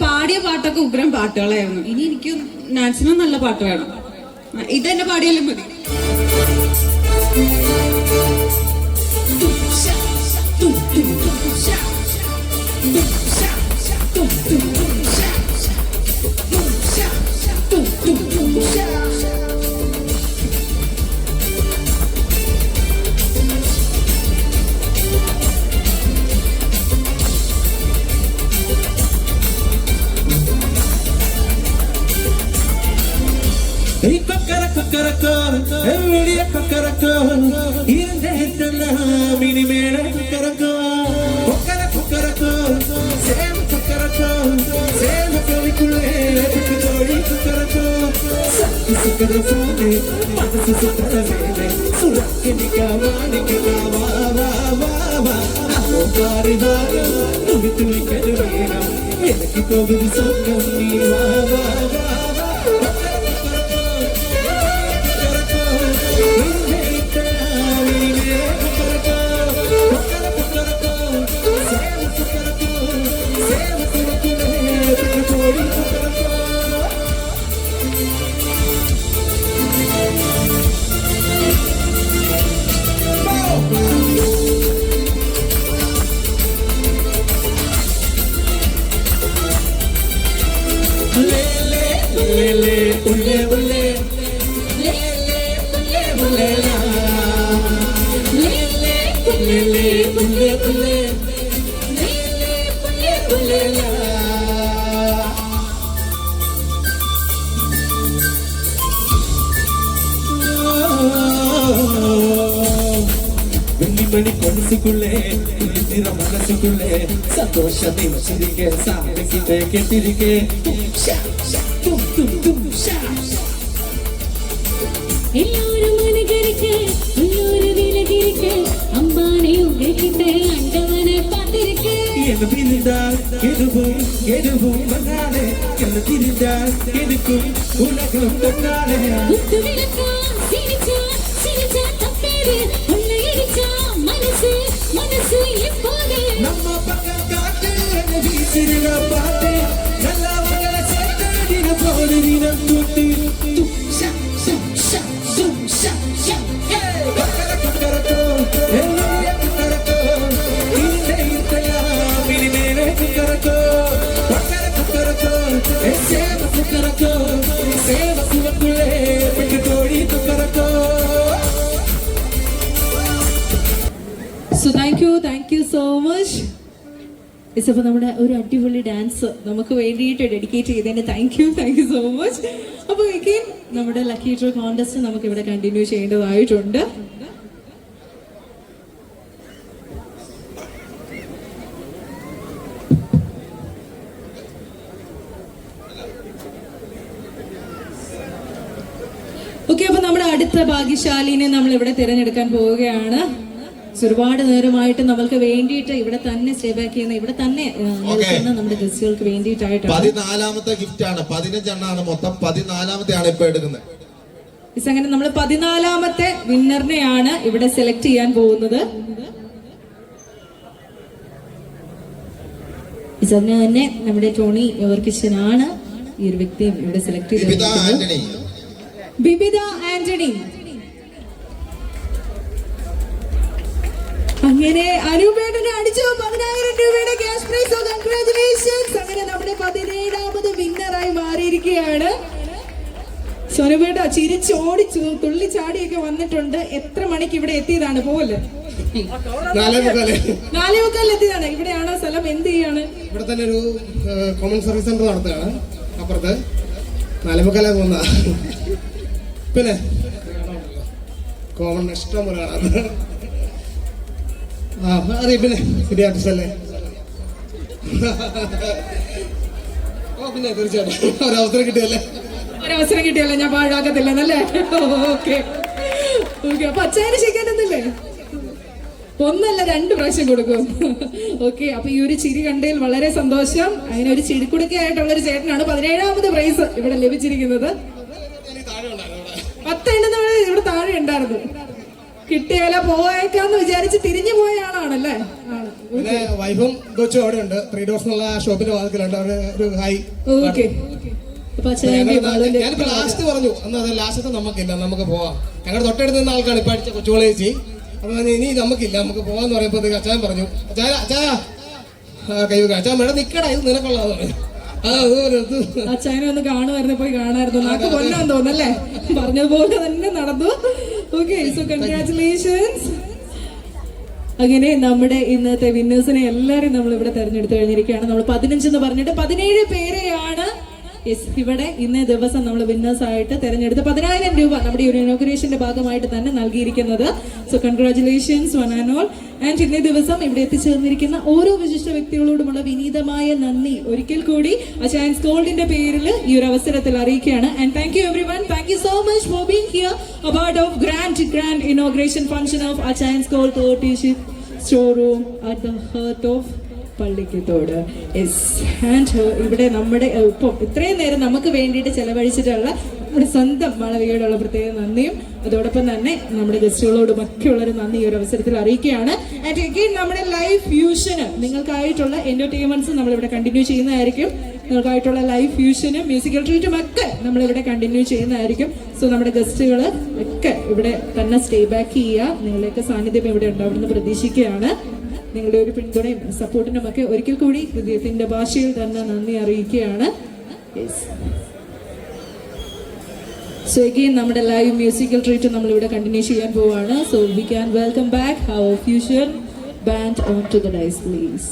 പാടിയ പാട്ടൊക്കെ ഉഗ്രം പാട്ടുകളായിരുന്നു. ഇനി എനിക്ക് ഡാൻസിനും നല്ല പാട്ട് വേണം. ഇതെന്നെ പാടിയാലും മതി. ಮಣಿ ಕೊಡಿಸಿಕೊಳ್ಳೆ ಕುಳಿತಿರ ಮನಸ್ಸುಕೊಳ್ಳೆ ಸಂತೋಷ ದಿವಸರಿಗೆ ಸಾಗಿಸಿದೆ ಕೆಟ್ಟಿರಿಗೆ എല്ലാരും മനകരിക്ക് ഉള്ളൊരു വിലകിരിക്ക് അമ്പാനെ ഉഗ്രഹിട്ട് അണ്ടവനെ പാത്തിരിക്ക് എന്ന് പിരിந்தாൽ എതുവും വന്നാലേ എന്ന് തിരിഞ്ഞാൽ എതുക്കും ഉലകം തന്നാലേ കുത്തുവിളക്കാൻ സിരിച്ചാ തപ്പേര് കൊള്ളയടിച്ചാ മനസ്സ് എപ്പോഴേ നമ്മ പക്കം കാറ്റ് എന്ന് വീസിരുന്ന പാട്ട് നല്ലവങ്ങളെ ചേർത്തതിന പോലെ ദിനം കൂട്ടി so thank you so much. ഇപ്പൊ നമ്മുടെ ഒരു അടിപൊളി ഡാൻസ് നമുക്ക് വേണ്ടിയിട്ട് ഡെഡിക്കേറ്റ് ചെയ്തതിന് താങ്ക് യു സോ മച്ച്. അപ്പോൾ എഗെയിൻ നമ്മുടെ ലക്കി ഡ്രോ കോൺടെസ്റ്റ് നമുക്ക് ഇവിടെ കണ്ടിന്യൂ ചെയ്യേണ്ടതായിട്ടുണ്ട്. ഓക്കെ, അപ്പൊ നമ്മുടെ അടുത്ത ഭാഗ്യശാലിനെ നമ്മൾ ഇവിടെ തിരഞ്ഞെടുക്കാൻ പോവുകയാണ്. So, ഒരുപാട് നേരമായിട്ട് നമ്മൾക്ക് വേണ്ടിയിട്ട് ഇവിടെ തന്നെ സ്റ്റേ ബാക്ക് ചെയ്യുന്ന ഇവിടെ തന്നെ നിൽക്കുന്ന നമ്മുടെ ഗസ്റ്റുകൾക്ക് വേണ്ടിയിട്ടായിട്ടാണ് 14ാമത്തെ ഗിഫ്റ്റ് ആണ്. 15 എണ്ണാണ് മൊത്തം. 14ാമത്തെയാണ് ഇപ്പൊ എടുക്കുന്നത്. അങ്ങനെ നമ്മൾ 14ാമത്തെ വിന്നറിനെയാണ് ഇവിടെ സെലക്ട് ചെയ്യാൻ പോകുന്നത്. ഇതിന് തന്നെ നമ്മുടെ ടോണി എവർകിഷനാണ് ഈ ഒരു വ്യക്തിയും ഇവിടെ സെലക്ട് ചെയ്തിരിക്കുന്നത്. ബിബിത ആന്റണി. അങ്ങനെ അനൂപേട്ടനെ അടിച്ചു 10,000 രൂപയുടെ ക്യാഷ് പ്രൈസ്. കൺഗ്രാറ്റുലേഷൻസ്. അങ്ങനെ നമ്മുടെ 17ാമത് വിന്നറായി മാറിയിരിക്കുകയാണ്. സോനുപേട്ട ചിരിച്ചോടി തുള്ളിച്ചാടിയൊക്കെ വന്നിട്ടുണ്ട്. എത്ര മണിക്ക് ഇവിടെ എത്തിയതാണ്? പോലെ 4:15 എത്തിയതാണ്. ഇവിടെയാണോ സ്ഥലം? എന്ത് ചെയ്യാണ്? ഇവിടെ തന്നെ ഒരു കോമൺ സർവീസ് സെന്റർ നടത്തുകയാണ്. അപ്പുറത്ത് 4:15 പോകുന്ന പിന്നെ കോമൺ ഇഷ്ടം പോലെ കാണാം. അറിയാം. പിന്നെ സിറ്റി ആർട്ടിസ്റ്റ് അല്ലേ? പിന്നെ തീർച്ചയായിട്ടും ഒരവസരം കിട്ടിയല്ലേ? ഒരവസരം കിട്ടിയല്ലേ, ഞാൻ പാഴാക്കത്തില്ലെന്നല്ലേ? Okay okay. അപ്പൊ അച്ചായന് ശരിക്കാനൊന്നില്ലേ? ഒന്നല്ല 2 പ്രാവശ്യം കൊടുക്കും. ഓക്കെ, അപ്പൊ ഈ ഒരു ചിരി കണ്ടതിൽ വളരെ സന്തോഷം. അങ്ങനെ ഒരു ചിരിക്കുടുക്കയായിട്ടുള്ള ഒരു ചേട്ടനാണ് 17ാമത് പ്രൈസ് ഇവിടെ ലഭിച്ചിരിക്കുന്നത്. 10 എണ്ണം ഇവിടെ താഴെ ഉണ്ടായിരുന്നു. കിട്ടിയാലോ പോയേക്കാന്ന് വിചാരിച്ച് തിരിഞ്ഞു പോയ ആളാണല്ലേ? പിന്നെ വൈഫും കൊച്ചും അവിടെ ഉണ്ട്. 3 ഡോർസ് എന്നുള്ള ഷോപ്പിന്റെ വാതിക്കലുണ്ട്. അവിടെ ഒരു ഹായ്. ഓക്കെ, ഞാനിപ്പോ ലാസ്റ്റ് പറഞ്ഞു അന്ന് അത് ലാസ്റ്റത്തെ നമുക്കില്ല, നമുക്ക് പോവാം. ഞങ്ങളുടെ തൊട്ടടുത്ത് നിന്ന ആൾക്കാണ് ഇപ്പൊ അടിച്ച കൊച്ചുകളെ ചേച്ചി. അപ്പൊ ഇനി നമുക്കില്ല, നമുക്ക് പോവാന്ന് പറയുമ്പോഴത്തേക്ക് അച്ചായൻ പറഞ്ഞു, അച്ചായ കൈ അച്ചാൻ മേடம் നിക്കടാ, ഇത് നിനക്കുള്ളതാ പറഞ്ഞു. അച്ചായനെ ഒന്ന് കാണുമായിരുന്നു, പോയി കാണായിരുന്നു. നാക്ക് കൊല്ലാൻ തോന്നല്ലേ? പറഞ്ഞതുപോലെ തന്നെ നടന്നു. Okay, so congratulations. അങ്ങനെ നമ്മുടെ ഇന്നത്തെ വിന്നേഴ്സിനെ എല്ലാവരും നമ്മൾ ഇവിടെ തെരഞ്ഞെടുത്ത് കഴിഞ്ഞിരിക്കുകയാണ്. നമ്മൾ 15 എന്ന് പറഞ്ഞിട്ട് 17 പേരെയാണ് ഇവിടെ ഇന്നേ ദിവസം നമ്മൾ വിന്നേഴ്സ് ആയിട്ട് തെരഞ്ഞെടുത്ത് 10,000 രൂപ നമ്മുടെ ഒരു ഇനോഗ്രേഷന്റെ ഭാഗമായിട്ട് തന്നെ നൽകിയിരിക്കുന്നത്. So congratulations one and all. And ഇന്നേ ദിവസം ഇവിടെ എത്തിച്ചേർന്നിരിക്കുന്ന ഓരോ വിശിഷ്ട വ്യക്തികളോടുമുള്ള വിനീതമായ നന്ദി ഒരിക്കൽ കൂടി അച്ചായൻസ് ഗോൾഡിന്റെ പേരിൽ ഈ ഒരു അവസരത്തിൽ അറിയിക്കുകയാണ്. And thank U every one. Thank you so much for being here a part of grand inauguration function of Achayan's Gold 30th showroom at the heart of Pallikkathodu. And ഇവിടെ നമ്മുടെ ഇപ്പം ഇത്രയും നേരം നമുക്ക് വേണ്ടിയിട്ട് ചെലവഴിച്ചിട്ടുള്ള നമ്മുടെ സ്വന്തം മാളവികയോടുള്ള പ്രത്യേക നന്ദിയും അതോടൊപ്പം തന്നെ നമ്മുടെ ഗസ്റ്റുകളോടും ഒക്കെയുള്ളൊരു നന്ദി ഈ ഒരു അവസരത്തിൽ അറിയിക്കുകയാണ്. ആൻഡ് അഗെയിൻ നമ്മുടെ ലൈവ് ഫ്യൂഷന് നിങ്ങൾക്കായിട്ടുള്ള എന്റർടൈൻമെന്റ്സ് നമ്മളിവിടെ കണ്ടിന്യൂ ചെയ്യുന്നതായിരിക്കും. നിങ്ങൾക്കായിട്ടുള്ള ലൈവ് ഫ്യൂഷനും മ്യൂസിക്കൽ ട്രീറ്റും ഒക്കെ നമ്മളിവിടെ കണ്ടിന്യൂ ചെയ്യുന്നതായിരിക്കും. സോ നമ്മുടെ ഗസ്റ്റുകൾ ഒക്കെ ഇവിടെ തന്നെ സ്റ്റേ ബാക്ക് ചെയ്യുക. നിങ്ങളുടെയൊക്കെ സാന്നിധ്യം ഇവിടെ ഉണ്ടാവുമെന്ന് പ്രതീക്ഷിക്കുകയാണ്. നിങ്ങളുടെ ഒരു പിന്തുണയും സപ്പോർട്ടിനും ഒക്കെ ഒരിക്കൽ കൂടി ഹൃദയത്തിന്റെ ഭാഷയിൽ തന്നെ നന്ദി അറിയിക്കുകയാണ്. സോ അഗെയിൻ നമ്മുടെ ലൈവ് മ്യൂസിക്കൽ ട്രീറ്റ് നമ്മളിവിടെ കണ്ടിന്യൂ ചെയ്യാൻ പോവാണ്. So we can welcome back our fusion band on to the dais please.